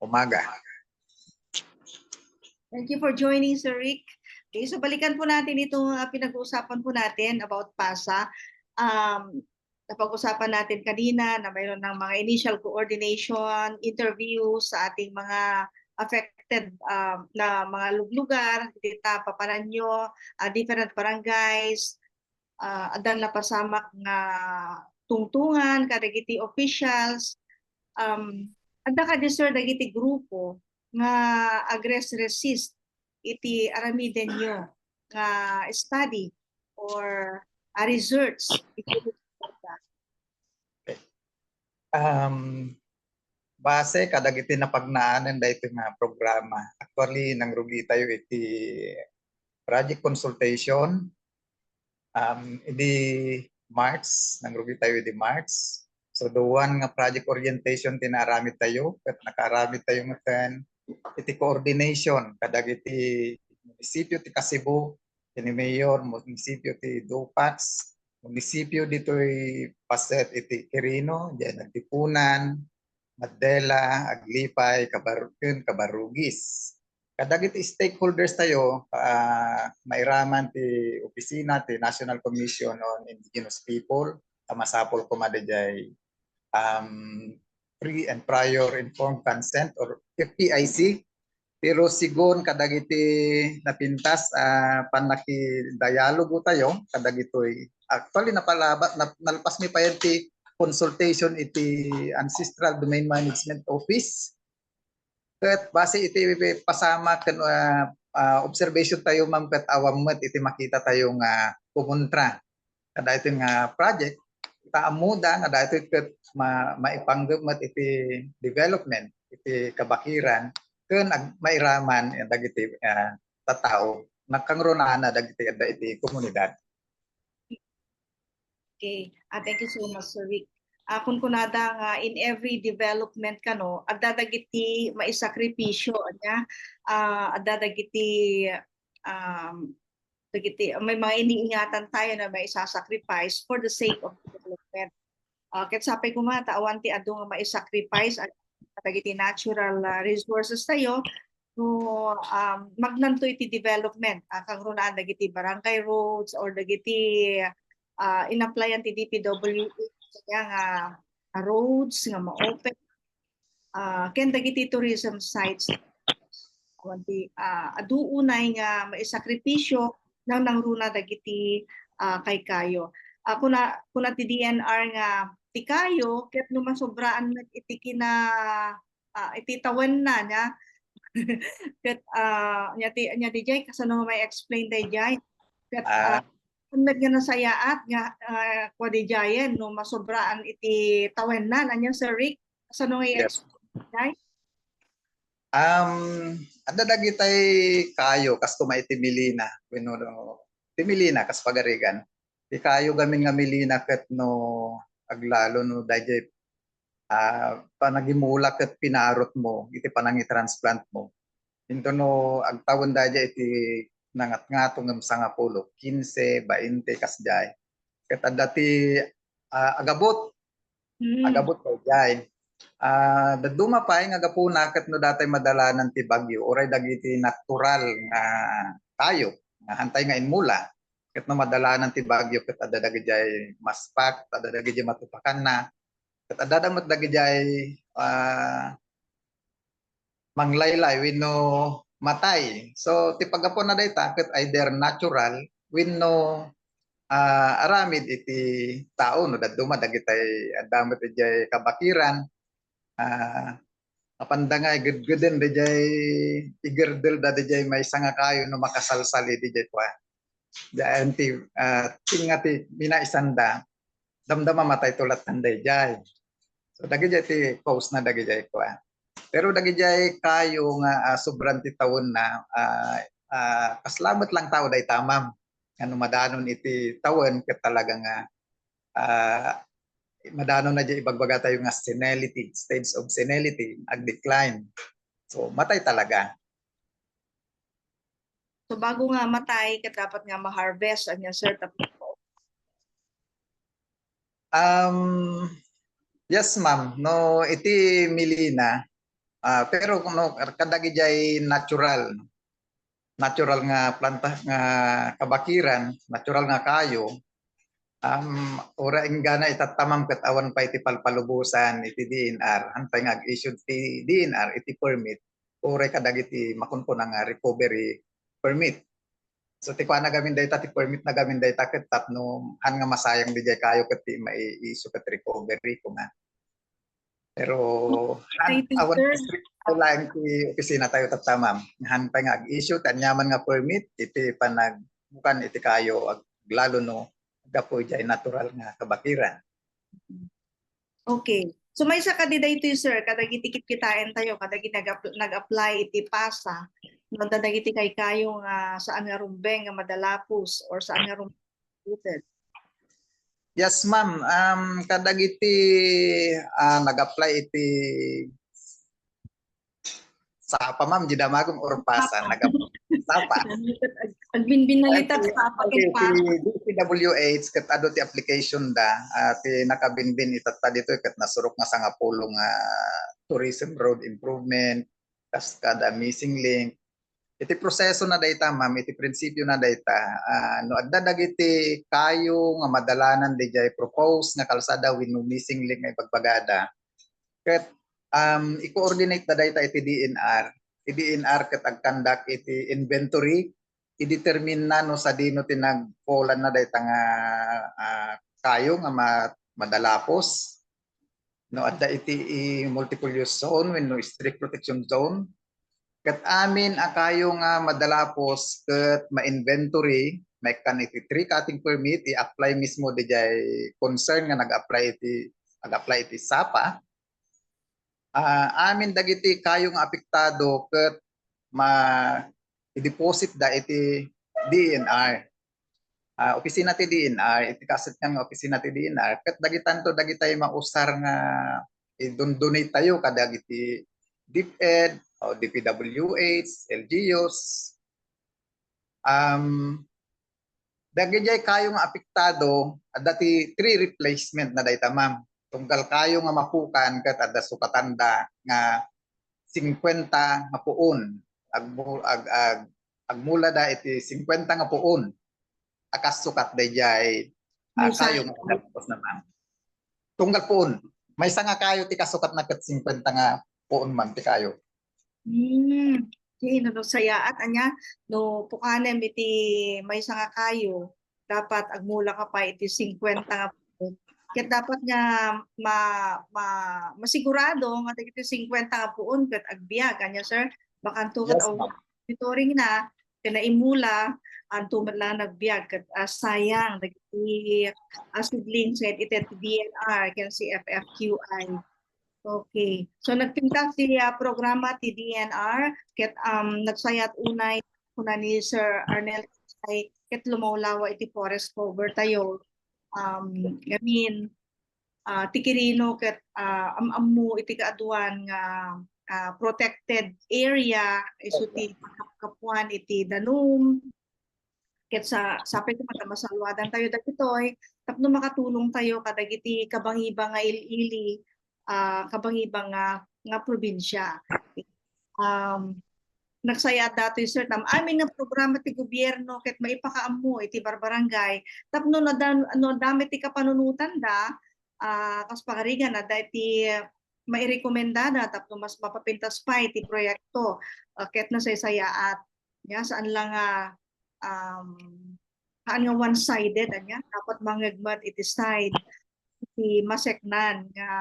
Speaker 6: umaga.
Speaker 2: Thank you for joining, Sir Rick. Okay, so balikan po natin itong pinag-uusapan po natin about PASA. Napag-usapan natin kanina na mayroon ng mga initial coordination, interviews sa ating mga affected na mga lugar, Dita, Paparanyo, different barangays, adan na pasamak nga tungtungan, kadagiti officials, adda ka sir dagiti grupo nga aggress resist iti aramiden nyo nga study or research.
Speaker 6: Base kadagiti na pagnaanan da ito nga programa. Actually, nangrugi tayo iti project consultation. Idi March, nangrugi tayo iti March. So the one nga project orientation tinaramid tayo, at nakaramid tayo ngayon iti coordination kadag iti munisipyo ti Kasibo, iti mayor, munisipyo ti Dupax, munisipyo dito'y Paset iti Quirino, diyan Nagtipunan, Madela, Aglipay, Cabarugis. Kadag iti stakeholders tayo, mairaman ti opisina ti National Commission on Indigenous People, tamasapol ko madajay pre and prior informed consent or FPIC. Pero sigon kadag iti napintas panaki dialogo tayo kadag ito'y actually nalpas mi pa yan ti consultation iti Ancestral Domain Management Office. Ket base iti pasama ken observation tayo ma'am ket awammet iti makita tayo nga pumuntra kada iti nga project taamuda nga dati ket maipanggemet iti development iti kabakiran ken mairaman dagiti tattao nakkangrunaan dagiti iti komunidad.
Speaker 2: Okay. Thank you so much, Sir Rick. Kung kunada nga in every development kano, adadagiti maisakripisyo niya, adadagiti may mga iniingatan tayo na may isasacrifice for the sake of development. Ket sapay kumata awan ti adu nga maisacrifice at dagiti natural resources tayo no magnanto iti development kangrunaan dagiti barangay roads or dagiti in-applyan ti DPWH kaya nga roads nga ma-open ken dagiti tourism sites awanti aduunay nga maisakripisyo nang nangruna dagiti kay kayo. Kuna ti DNR nga ti kayo ket no masobraan met iti iti tawen na nya ket nya ti jay kasano may explain day jay ket med nga nasayaat nga kwa di jayen no masobraan iti tawen na anya Sir Rick kasano nga i-explain jay?
Speaker 6: Ada dagitay kayo kas kuma iti Milina wenno ti Milina kas pagarigan ti kayo gamin nga Milina ket no aglalo no dayjay panagimula ket pinarot mo iti panangi-transplant mo into no agtawon dayjay iti nangat-ngatong ngem 10, 15, 20 kasjay ket adda ti agabot ko jay daduma pa nga gapuna ket no datay madalanan ti bagyo oray dagiti natural nga tayo nga hantay nga inmula ket no madalanan ti bagyo ket adda dagiti maspak adda dagiti matupakan na ket adda damet dagiti manglaylay wenno matay so ti paggapon na dayta ket either natural wenno aramid iti tao no daduma dagitay addamet iti kabakiran apandangay gudguden dayjay igerdel dayjay may sanga kayo no makasalsali dayjay kwa daan ti tingati minaisanda damdama matay tulat dayjay so dagijay ti cause na dagijay kwa pero dagijay kayo nga sobrang ti tawon na kaslamet lang tao day tamam ano madanon iti tawon ket talaga nga madano na dyan ibagbaga tayo nga senility, stage of senility, ag-decline. So, matay talaga.
Speaker 2: So, bago nga matay, dapat nga ma-harvest ang yung certain
Speaker 6: yes, ma'am. No, iti Milina. Pero no, kadagi jay natural. Natural nga planta nga kabakiran, natural nga kayo. Ora ingana itatamam ket awan pa iti palpalubusan iti DNR hantay nga ag-issued ti DNR iti permit ora kadagiti makunpon nga recovery permit so ti kuana gamin dayta ti permit na gamin dayta ket tapno han nga masayang dijay kayo ket ti mai-issue ket recovery ko nga pero awan lang ti opisina tayo tatamam hantay nga ag-issue tanyaman nga permit iti panag bukan iti kayo aglalo no gapoy jay natural nga kabakiran.
Speaker 2: Okay. So may isa kadida ito sir, kadagi tikit kitain tayo, kadagi nag-apply iti PASA, nagdadagiti kay kayo nga saan nga rumbeng nga madalapos or saan nga rumbeng.
Speaker 6: Yes ma'am, kadagiti nag-apply iti Sapa ma'am, di damagong orpasa, sapa.
Speaker 2: Agbinbin na litat sa
Speaker 6: Okay,
Speaker 2: pakin
Speaker 6: ti DPWH ket ado ti application da ti nakabinbin itatta dito ket nasurok nga sa nga pulong tourism road improvement kas kada missing link. Iti proseso na dayta ma'am, iti prinsipyo na dayta no adda dagiti kayo nga madalanan dijay propose nga kalsada wenno missing link nga ipagbagada. Ket i-coordinate na dayta iti DNR. Iti DNR ket ag-conduct iti inventory i-determine na no sa dino tinagpolan na dayta nga kayo nga madalapos no adda iti multiple use zone wenno strict protection zone. Ket amin kayo nga madalapos ket ma-inventory may kan iti tree cutting permit i-apply mismo dijay concern nga nag-apply iti SAPA. Amin dagiti kayo nga apektado ket i-deposit da iti DNR. Opisina ti DNR, iti kaset nga opisina ti DNR ket dagitanto dagitay mausar nga i-donate tayo kadagiti DepEd o DPWH, LGUs. Dagijay kayo nga apektado dati tree replacement na dayta ma'am. Tunggal kayo nga mapukan ket adda sukatanda nga 50 nga puon agmula da iti 50 nga puon akas sukat dayjay kayo nga tapos na ma'am. Tunggal puon may nga kayo ti kasukat na ket 50 nga puon man ti kayo.
Speaker 2: No sayaat anya no pukanem iti may nga kayo dapat agmula ka pa iti 50 nga puon. Ket dapat nga masigurado nga iti 50 nga puon ket agbiag anya sir bakanto ket monitoring na kinaimula anto man lang nagbiag ket sayang dagiti sidling said iti DNR ken si FFQI. Okay. So nagpinta si programa ti DNR ket nagsayat unay kuna ni Sir Arnel ay ket lumawlawa iti forest cover tayo. Ti Quirino ket ammu iti kaaduan nga protected area isu ti kapuan iti danum ket sa sapay ko matamasalwadan tayo dagitoy tapno makatulong tayo kadagiti kabangibang nga ilili kabangibang nga probinsya. Nagsaya dati sir tam amin nga programa ti gobyerno ket maipakaammo iti barbarangay tapno no dami ti kapanunutan da kas pagarigan na iti mairekomendada tapno mas mapapintas pa iti proyekto ket nasaysayaat nya saan lang haan nga one-sided anya dapat mangegmat iti side iti maseknan nga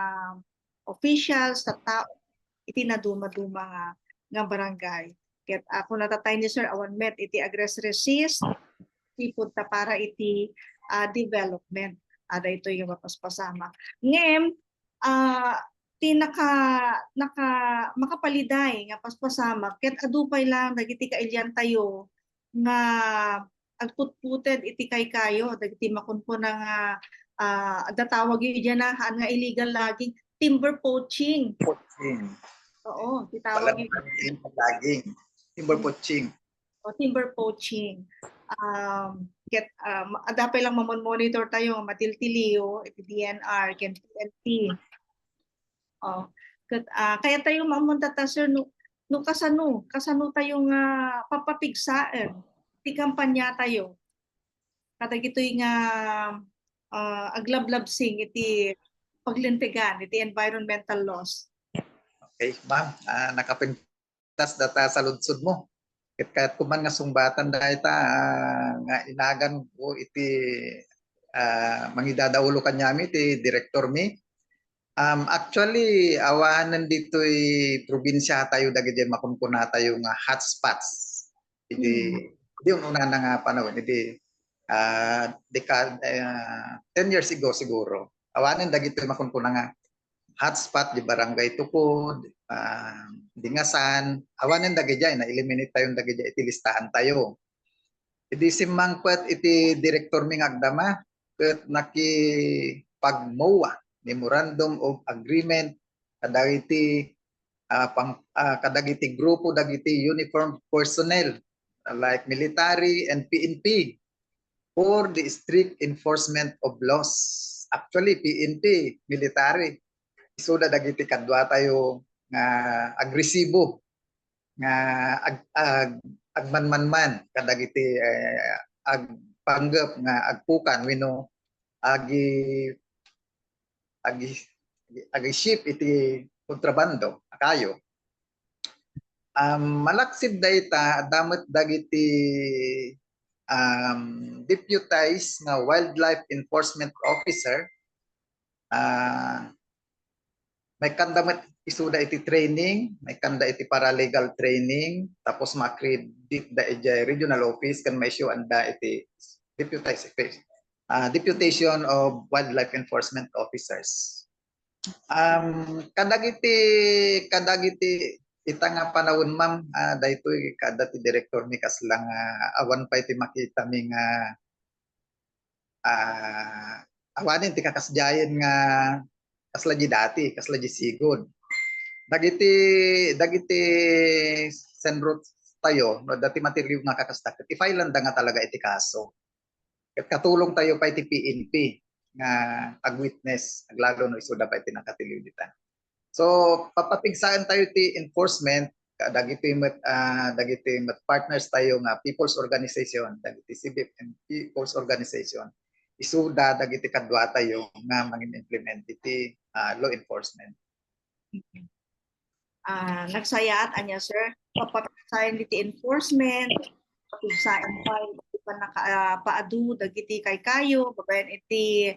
Speaker 2: officials sa tao iti naduma-duma nga barangay. Ket ako natatay ni Sir awan met iti aggress resist ipod ta para iti development. Ada ito yung mapaspasama. Ngem ti makapaliday nga paspasama ket adupay lang dagiti kailyan tayo nga agputputed iti kayo dagiti makunpon nga datawag yun dyan nga illegal logging, timber poaching. Oo, titawag yun.
Speaker 6: Logging, timber poaching.
Speaker 2: O, timber poaching. Adapay lang mamon-monitor tayo, matiltiliyo, DNR, PNP. Kaya tayo mamunta sir, no kasano tayong papapigsaan, ti kampanya tayo. Kadagitoy nga aglablabsing iti paglintigan iti environmental laws.
Speaker 6: Okay, ma'am, nakapintas data sa lunsod mo. Ket kuman nga sungbatan dayta nga inagan ko iti mangidadaulo kanyami iti director mi. Actually awanan ditoy probinsya tayo dagiti makunkuna tayo nga hotspots. Di una na nga panahon iti 10 years ago siguro awanin dagito makunkuna nga hotspot di barangay Tukod, Dingasan awanin dagijay na eliminate tayo dagijay iti listahan tayo iti simangpet iti director ming agdama ket naki pagmowa memorandum of agreement kadagiti kadagiti grupo dagiti uniformed personnel like military and PNP for the strict enforcement of laws. Actually, PNP, military, isuda dagiti kadwa tayo nga agresibo nga agmanmanman kadagiti agpanggap nga agpukan wenno agi ship iti kontrabando kayo. Malaksid dayta damet dagiti deputized nga wildlife enforcement officer may kandamet isuda iti training, may kanda iti paralegal training, tapos ma-accredit da iti regional office kan may issue anda iti deputation of wildlife enforcement officers. Kadagiti ita nga panahon ma'am, daytoy kada ti director mi kaslang awan pa iti makita mi nga awanin ti kakasjayen nga kasla di dati, kasla di sigod. Dagiti senrot tayo, no, dati material nga kakastak, iti file nga talaga iti kaso. At katulong tayo pa iti PNP nga ag-witness, aglalo no isuda pa iti nakatiliw dita. So, papapigsaan tayo ti enforcement, dagiti partners tayo nga people's organization, dagiti civic and people's organization, isuda dagiti kadwa tayo nga mangin-implement iti law enforcement.
Speaker 2: Nagsayaat anya sir, papapigsayan iti enforcement, papigsayan pa paadu dagiti kay kayo, babayan iti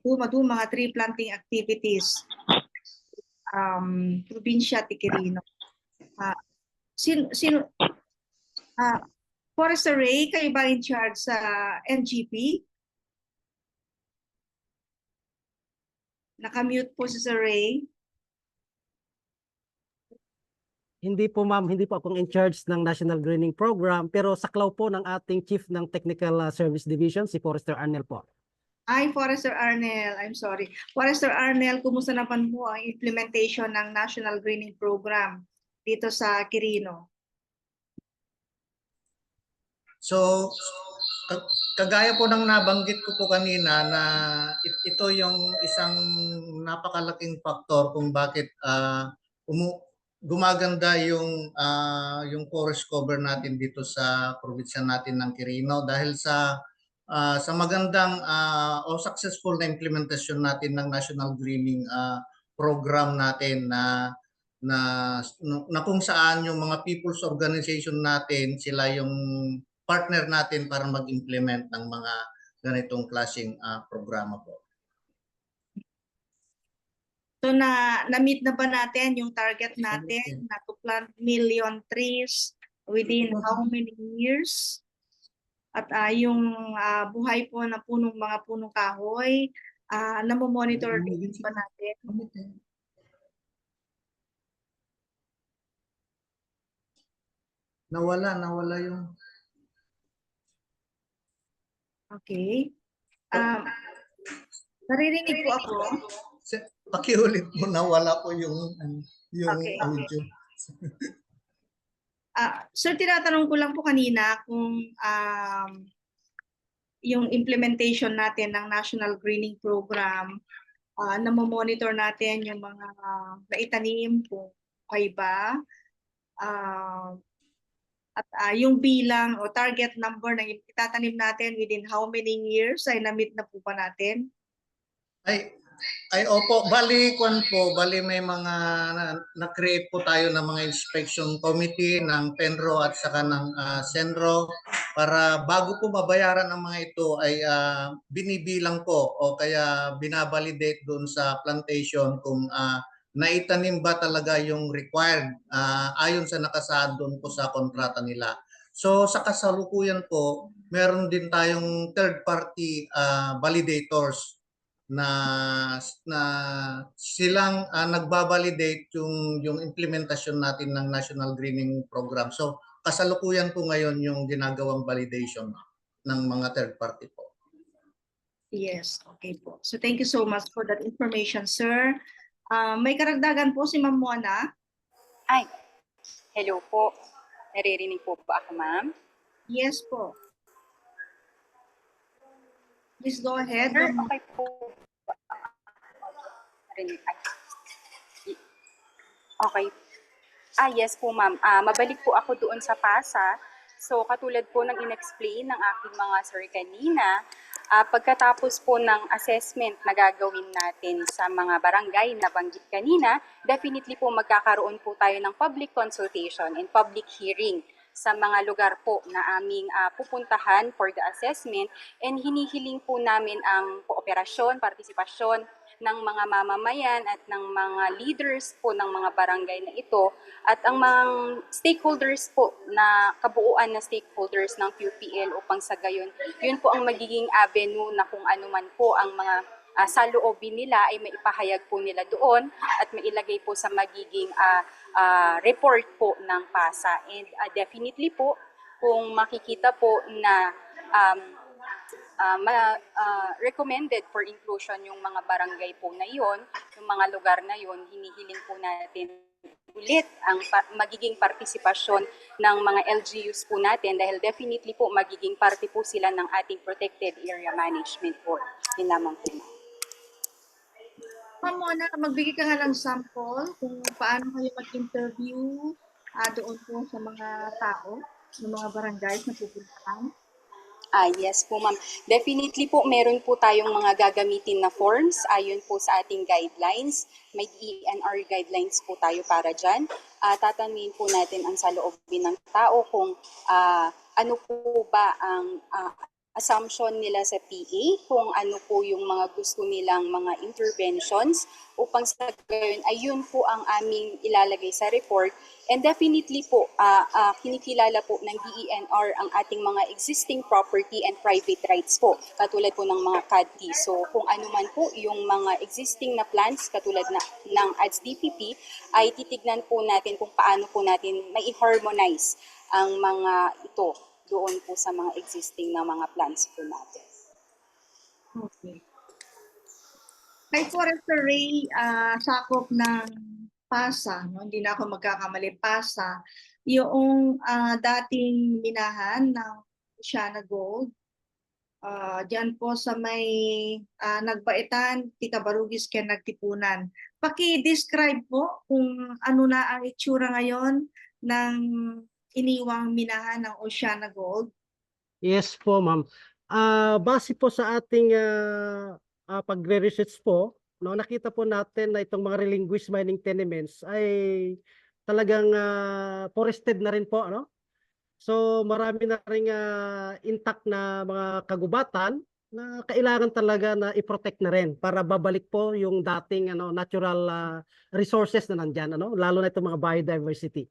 Speaker 2: madu mga tree planting activities. Probinsya ti Quirino. Forester Ray, kayo ba in charge sa NGP? Nakamute po si Sir Ray.
Speaker 1: Hindi po ma'am, hindi po akong in charge ng National Greening Program, pero saklaw po ng ating Chief ng Technical Service Division, si Forester Arnel po.
Speaker 2: Ay, Forester Arnel, I'm sorry. Forester Arnel, kumusta naman po ang implementation ng National Greening Program dito sa Quirino?
Speaker 3: So, kagaya po ng nabanggit ko po kanina na ito yung isang napakalaking faktor kung bakit gumaganda yung forest cover natin dito sa probinsya natin ng Quirino dahil sa magandang o successful na implementasyon natin ng National Greening Program natin na kung saan yung mga people's organization natin, sila yung partner natin para mag-implement ng mga ganitong klaseng programa po.
Speaker 2: So na-meet na ba natin yung target natin na to plant million trees within how many years? At yung buhay po na mga punong kahoy, namo-monitor din ba natin?
Speaker 3: Nawala yung...
Speaker 2: Okay. Naririnig po ako.
Speaker 3: Pakiulit mo, nawala po yung
Speaker 2: Okay.
Speaker 3: audio.
Speaker 2: Sir, tinatanong ko lang po kanina kung yung implementation natin ng National Greening Program, namo-monitor natin yung mga naitanim kung okay ba, at yung bilang o target number ng itatanim natin within how many years ay na-meet na po ba natin?
Speaker 3: Ay opo, bali may mga na-create po tayo ng mga inspection committee ng Penro at saka ng Senro para bago po mabayaran ang mga ito ay binibilang po o kaya binabalidate doon sa plantation kung naitanim ba talaga yung required ayon sa nakasaad doon po sa kontrata nila. So sa kasalukuyan po, meron din tayong third party validators na silang nagbabalidate yung implementasyon natin ng National Greening Program. So kasalukuyan po ngayon yung ginagawang validation ng mga third party po.
Speaker 2: Yes, okay po. So thank you so much for that information, sir. May karagdagan po si Ma'am Mona.
Speaker 4: Ay, hello po. Naririnig po ba ako, ma'am?
Speaker 2: Yes po. Please go ahead.
Speaker 4: Sir, okay po. Narinig. Ay. Okay. Yes po, ma'am. Mabalik po ako doon sa PASA. So, katulad po ng in-explain ng aking mga sir kanina, pagkatapos po ng assessment na gagawin natin sa mga barangay na banggit kanina, definitely po magkakaroon po tayo ng public consultation and public hearing sa mga lugar po na aming pupuntahan for the assessment, and hinihiling po namin ang kooperasyon, partisipasyon ng mga mamamayan at ng mga leaders po ng mga barangay na ito at ang mga stakeholders po na kabuuan na stakeholders ng QPL upang sa gayon, yun po ang magiging avenue na kung ano man po ang mga saloobin nila ay maipahayag po nila doon at mailagay po sa magiging report po ng PASA. And definitely po, kung makikita po na recommended for inclusion yung mga barangay po na yon, yung mga lugar na yon, hinihiling po natin ulit ang magiging partisipasyon ng mga LGUs po natin dahil definitely po magiging parte po sila ng ating protected area management board. Yun lamang po.
Speaker 2: Ma'am Mona, magbigay ka nga ng sample kung paano kayo mag-interview doon po sa mga tao, ng mga barangays na pupuntahan.
Speaker 4: Yes po, ma'am. Definitely po, meron po tayong mga gagamitin na forms ayon po sa ating guidelines. May DENR guidelines po tayo para dyan. Tatanungin po natin ang saloobin ng tao kung ano po ba ang assumption nila sa PA, kung ano po yung mga gusto nilang mga interventions upang sa gayon, ayun po ang aming ilalagay sa report. And definitely po, kinikilala po ng DENR ang ating mga existing property and private rights po, katulad po ng mga CADT. So kung ano man po yung mga existing na plans, katulad ng ADS-DPP, ay titignan po natin kung paano po natin may harmonize ang mga ito doon po sa mga existing na mga plans po natin.
Speaker 2: Okay. Kay Forester Ray, sakop ng PASA, no? Hindi na ako magkakamali, PASA, yung dating minahan ng Oceana Gold, dyan po sa may Nagbaitan, Tikabarugis, kaya Nagtipunan. Paki-describe po kung ano na ang itsura ngayon ng iniwang minahan ng Oceana Gold.
Speaker 1: Yes po, ma'am. Base po sa ating pagre-research po, no, nakita po natin na itong mga relinquished mining tenements ay talagang forested na rin po, no? So marami na ring intact na mga kagubatan na kailangan talaga na i-protect na rin para babalik po yung dating natural resources na nandyan, lalo na itong mga biodiversity.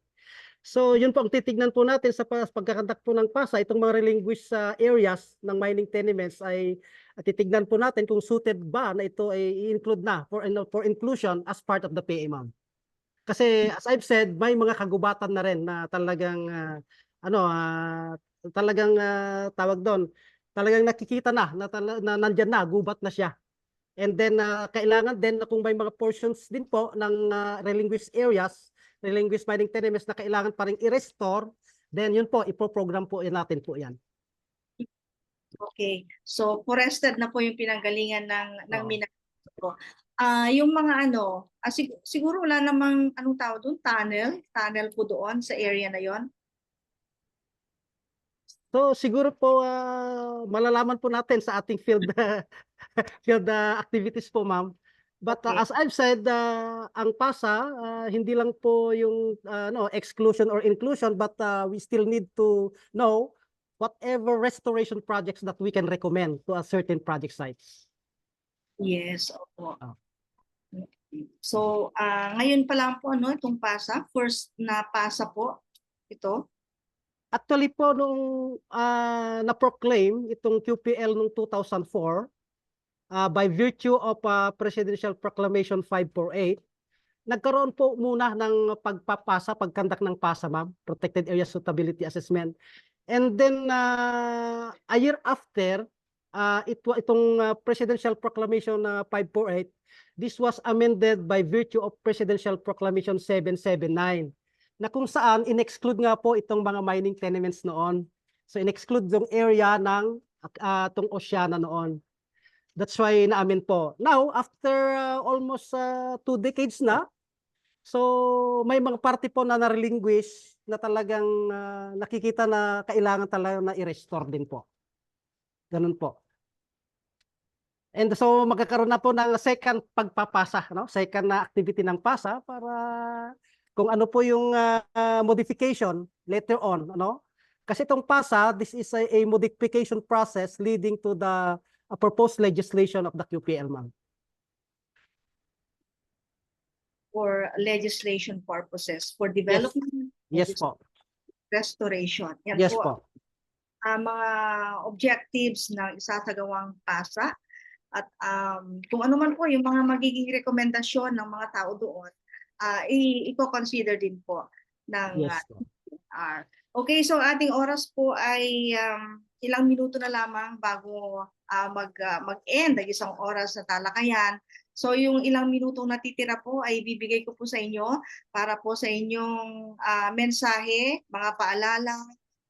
Speaker 1: So yun po ang titignan po natin sa pagkakandak po ng PASA, itong mga relinquished areas ng mining tenements ay titignan po natin kung suited ba na ito ay i-include na for inclusion as part of the PA, ma'am. Kasi as I've said, may mga kagubatan na rin na talagang tawag doon, talagang nakikita na nandyan na, gubat na siya. And then kailangan din na kung may mga portions din po ng relinquished areas, relinquished mining tenements na kailangan pa rin i-restore, then yun po, ipo-program po natin po yan.
Speaker 2: Okay. So, forested na po yung pinanggalingan ng minahan po. Yung mga siguro wala namang anong tawag doon, tunnel po doon sa area na yon.
Speaker 1: So siguro po malalaman po natin sa ating field activities po, ma'am. But
Speaker 2: Okay.
Speaker 1: as I've said, ang PASA hindi lang po yung exclusion or inclusion, but we still need to know whatever restoration projects that we can recommend to a certain project sites.
Speaker 2: Yes, opo.
Speaker 1: Oh.
Speaker 2: So, ngayon pa lang po itong PASA, first na PASA po ito.
Speaker 1: Actually po nung na-proclaim itong QPL noong 2004, by virtue of Presidential Proclamation 548, nagkaroon po muna ng pagkandak ng PASA, ma'am, Protected Area Suitability Assessment. And then a year after, itong Presidential Proclamation 548, this was amended by virtue of Presidential Proclamation 779. na kung saan in-exclude nga po itong mga mining tenements noon. So in-exclude yung area ng itong Oceana noon. That's why naamin po. Now, after almost 2 decades na, so may mga party po na na-relinquish na talagang nakikita na kailangan talaga na i-restore din po. Ganun po. And so magkakaroon na po ng second pagpapasa, no? Second na activity ng PASA para kung ano po yung modification later on, ano? Kasi itong PASA, this is a modification process leading to the proposed legislation of the QPL, ma'am.
Speaker 2: For legislation purposes, for development,
Speaker 1: Yes po.
Speaker 2: restoration. Yan
Speaker 1: Yes
Speaker 2: po
Speaker 1: po.
Speaker 2: ang mga objectives ng isasagawang PASA. At kung ano man po yung mga magiging rekomendasyon ng mga tao doon, i-consider din po ng
Speaker 1: Yes po.
Speaker 2: Okay, so ating oras po ay ilang minuto na lamang bago mag-end ang isang oras na talakayan. So yung ilang minutong natitira po ay bibigay ko po sa inyo para po sa inyong mensahe, mga paalala,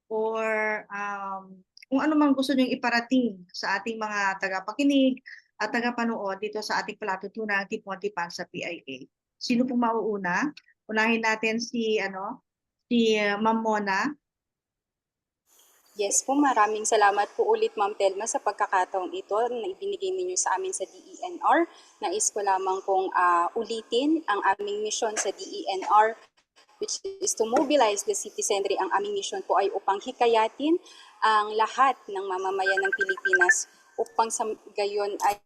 Speaker 2: or kung ano man gusto nyo iparating sa ating mga tagapakinig at tagapanood dito sa ating palatuntunang Tipon Tipan sa PIA. Sino po mauuna? Unahin natin si Ma'am Mona.
Speaker 4: Yes po, maraming salamat po ulit Ma'am Telma sa pagkakataong ito na ibinigay ninyo sa amin sa DENR. Nais ko lamang pong ulitin ang aming mission sa DENR, which is to mobilize the citizenry. Ang aming mission po ay upang hikayatin ang lahat ng mamamayan ng Pilipinas upang sa gayon ay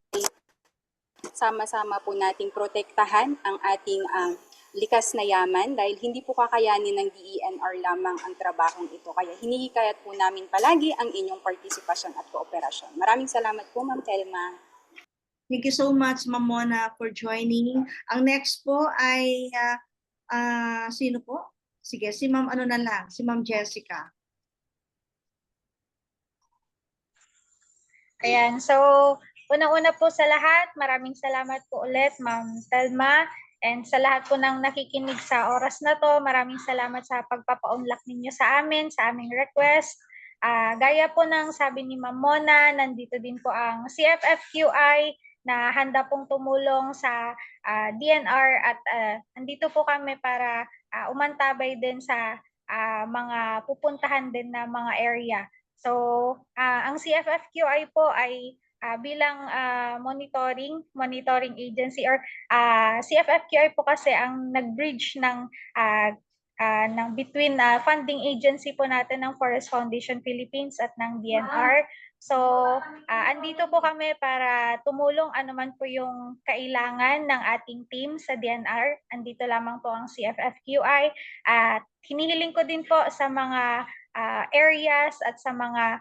Speaker 4: sama-sama po nating protektahan ang ating likas na yaman dahil hindi po kakayanin ng DENR lamang ang trabahong ito. Kaya hinihikayat po namin palagi ang inyong partisipasyon at kooperasyon. Maraming salamat po, Ma'am Telma.
Speaker 2: Thank you so much, Ma'am Mona, for joining. Ang next po ay sino po? Sige, si Ma'am si Ma'am Jessica.
Speaker 5: Ayan, so unang-una po sa lahat, maraming salamat po ulit, Ma'am Telma. And sa lahat po ng nakikinig sa oras na to, maraming salamat sa pagpapaunlak ninyo sa amin, sa aming request. Gaya po ng sabi ni Ma'am Mona, nandito din po ang CFFQI na handa pong tumulong sa DNR at nandito po kami para umantabay din sa mga pupuntahan din na mga area. So, ang CFFQI po ay bilang monitoring agency or CFFQI po kasi ang nag-bridge ng between funding agency po natin ng Forest Foundation Philippines at ng DNR. So, andito po kami para tumulong anuman po yung kailangan ng ating team sa DNR. Andito lamang po ang CFFQI at hinihiling ko din po sa mga areas at sa mga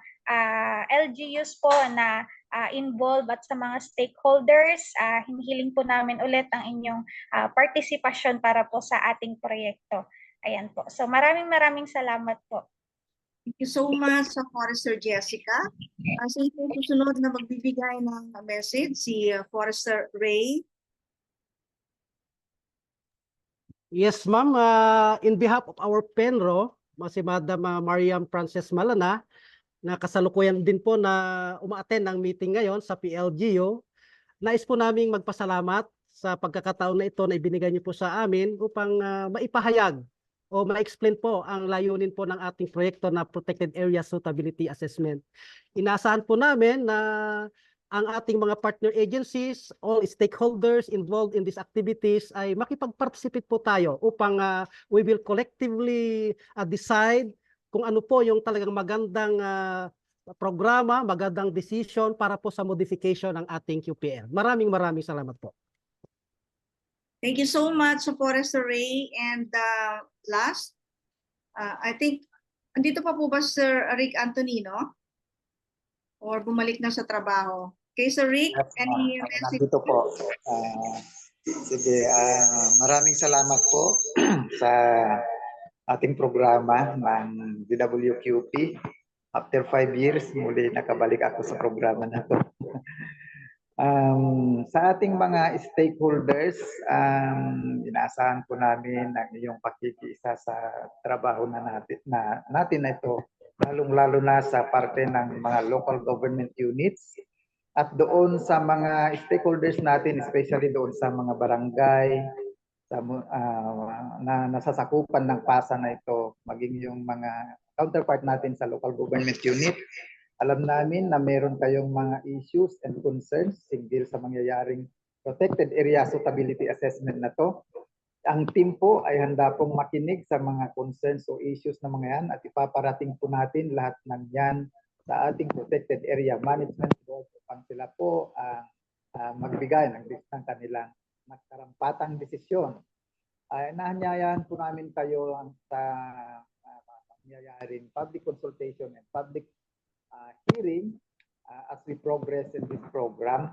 Speaker 5: LGUs po na involved at sa mga stakeholders, hinihiling po namin ulit ang inyong partisipasyon para po sa ating proyekto. Ayan po. So maraming salamat po.
Speaker 2: Thank you so much sa Forester Jessica. Sino po susunod na magbibigay ng message? Si Forester Ray.
Speaker 1: Yes, ma'am. In behalf of our PENRO, si Madam Mariam Frances Malana, na kasalukuyan din po na umaattend ng meeting ngayon sa PLGU, nais po naming magpasalamat sa pagkakataon na ito na ibinigay niyo po sa amin upang maipahayag o ma-explain po ang layunin po ng ating proyekto na Protected Area Suitability Assessment. Inaasahan po namin na ang ating mga partner agencies, all stakeholders involved in these activities ay makipag-participate po tayo upang we will collectively decide kung ano po yung talagang magandang programa, magandang decision para po sa modification ng ating QPL. Maraming salamat po.
Speaker 2: Thank you so much, Forester Ray. And last, I think, andito pa po ba Sir Rick Antonino? Or bumalik na sa trabaho? Okay, Sir Rick, any message?
Speaker 6: Nandito po. Sige, maraming salamat po sa ating programa ng DWQP. After 5 years, muli nakabalik ako sa programa na to. Sa ating mga stakeholders, inaasahan po namin ang iyong pakikiisa sa trabaho natin na ito, lalong-lalo na sa parte ng mga local government units at doon sa mga stakeholders natin, especially doon sa mga barangay na nasasakupan ng PASA na ito, maging yung mga counterpart natin sa local government unit. Alam namin na meron kayong mga issues and concerns hinggil sa mangyayaring protected area suitability assessment na to. Ang team po ay handa pong makinig sa mga concerns o issues na mga yan at ipaparating po natin lahat ng yan sa ating protected area management board upang sila po magbigay ng kanilang magkarampatang desisyon. Nahanyayahan po namin kayo sa mangyayaring public consultation and public hearing as we progress in this program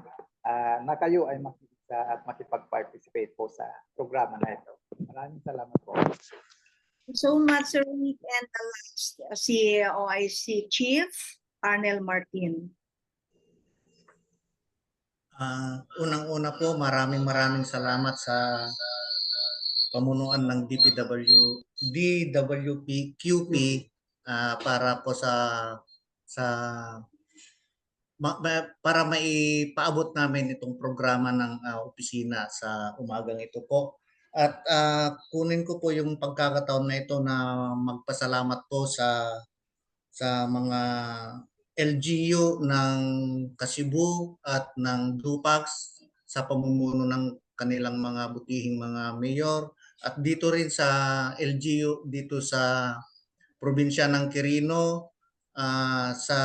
Speaker 6: na kayo ay makikita at makipag-participate po sa programa na ito. Maraming salamat po.
Speaker 2: So much, Sir Rick, and the last si OIC Chief Arnel Martin.
Speaker 3: Unang-una po, maraming salamat sa pamunuan ng DWP-QP para po para maipaabot namin itong programa ng opisina sa umagang ito po. At kunin ko po yung pagkakataon na ito na magpasalamat po sa mga LGU ng Kasibu at ng Dupax sa pamumuno ng kanilang mga butihing mga mayor at dito rin sa LGU dito sa probinsya ng Quirino sa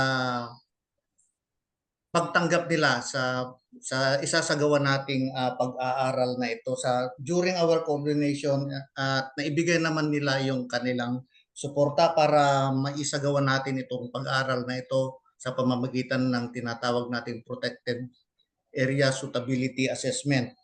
Speaker 3: pagtanggap nila sa isasagawa nating pag-aaral na ito during our coordination at naibigay naman nila yung kanilang suporta para maisagawa natin itong pag-aaral na ito sa pamamagitan ng tinatawag nating protected area suitability assessment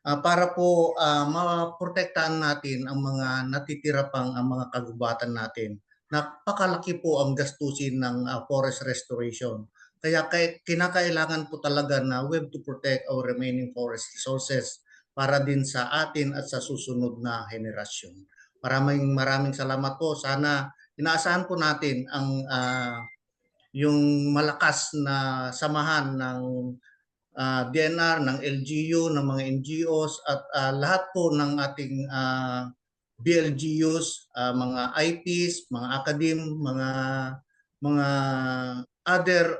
Speaker 3: para po maprotektahan natin ang mga natitira pang ang mga kagubatan natin. Napakalaki po ang gastusin ng forest restoration. Kaya kinakailangan po talaga na we have to protect our remaining forest resources para din sa atin at sa susunod na henerasyon. Maraming salamat po. Sana inaasahan po natin ang yung malakas na samahan ng DNR, ng LGU, ng mga NGOs at lahat po ng ating BLGUs, mga IPs, mga academe, mga other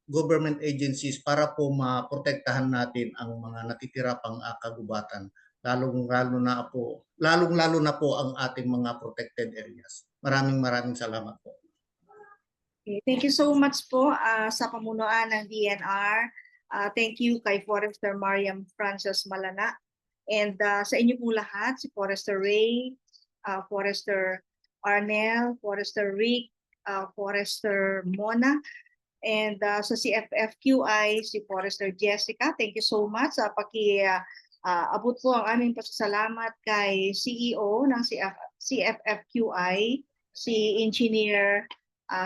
Speaker 3: government agencies para po maprotektahan natin ang mga natitira pang kagubatan. Lalong-lalo na po ang ating mga protected areas. Maraming salamat po.
Speaker 2: Okay, thank you so much po sa pamunuan ng DNR. Thank you kay Forester Mariam Frances Malana and sa inyo po lahat, si Forester Ray, Forester Arnel, Forester Rick, Forester Mona, and sa CFFQI, si Forester Jessica. Thank you so much sa abot po ang aming pasasalamat kay CEO ng CFFQI, si Engineer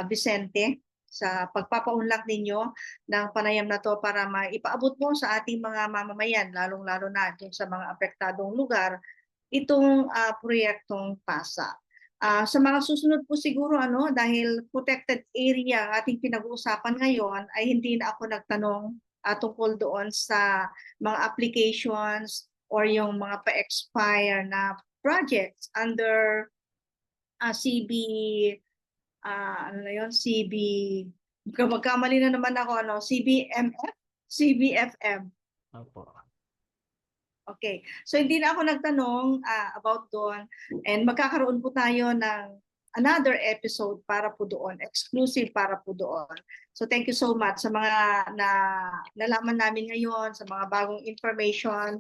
Speaker 2: Vicente, sa pagpapaunlak ninyo ng panayam na to para maipaabot po sa ating mga mamamayan, lalong-lalo na sa mga apektadong lugar, itong proyektong PASA. Sa mga susunod po siguro, dahil protected area ang ating pinag-uusapan ngayon, ay hindi na ako nagtanong tungkol doon sa mga applications or yung mga pa-expire na projects under CB, magkamali na naman ako, CBFM.
Speaker 1: Opo.
Speaker 2: Okay, so hindi na ako nagtanong about doon and magkakaroon po tayo ng another episode para po doon, exclusive para po doon. So thank you so much sa mga nalaman namin ngayon, sa mga bagong information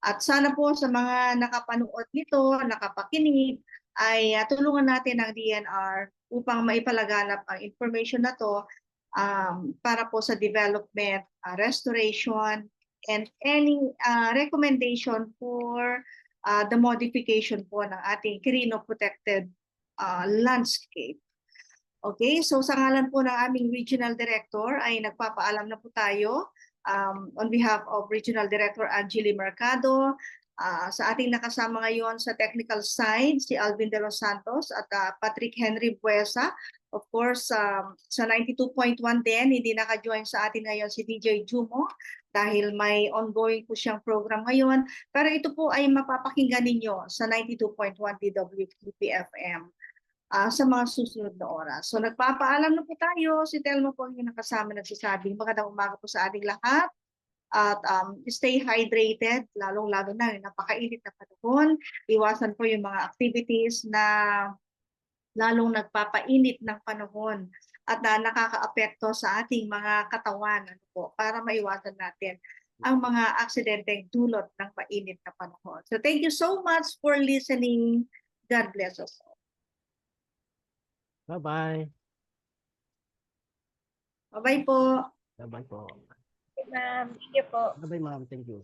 Speaker 2: at sana po sa mga nakapanood nito, nakapakinig, ay tulungan natin ang DNR upang maipalaganap ang information na to para po sa development, restoration, and any recommendation for the modification po ng ating Quirino protected landscape. Okay, so sa ngalan po ng aming Regional Director ay nagpapaalam na po tayo on behalf of Regional Director Angeli Mercado, sa ating nakasama ngayon sa technical side, si Alvin De Los Santos at Patrick Henry Buesa. Of course, sa 92.1 din, hindi naka-join sa atin ngayon si DJ Jumo dahil may ongoing po siyang program ngayon. Pero ito po ay mapapakinggan ninyo sa 92.1 DWKP FM sa mga susunod na oras. So nagpapaalam na po tayo. Si Telma po yung nakasama nagsasabing magandang umaga po sa ating lahat. At stay hydrated, lalong-lalo na napakainit na panahon. Iwasan po yung mga activities na lalong nagpapainit ng panahon at nakakaapekto sa ating mga katawan para maiwasan natin ang mga aksidenteng dulot ng mainit na panahon. So thank you so much for listening. God bless us all.
Speaker 1: Bye-bye.
Speaker 2: Bye-bye po.
Speaker 1: Bye-bye po.
Speaker 5: Ma'am, thank you po.
Speaker 1: Bye-bye, ma'am. Thank you.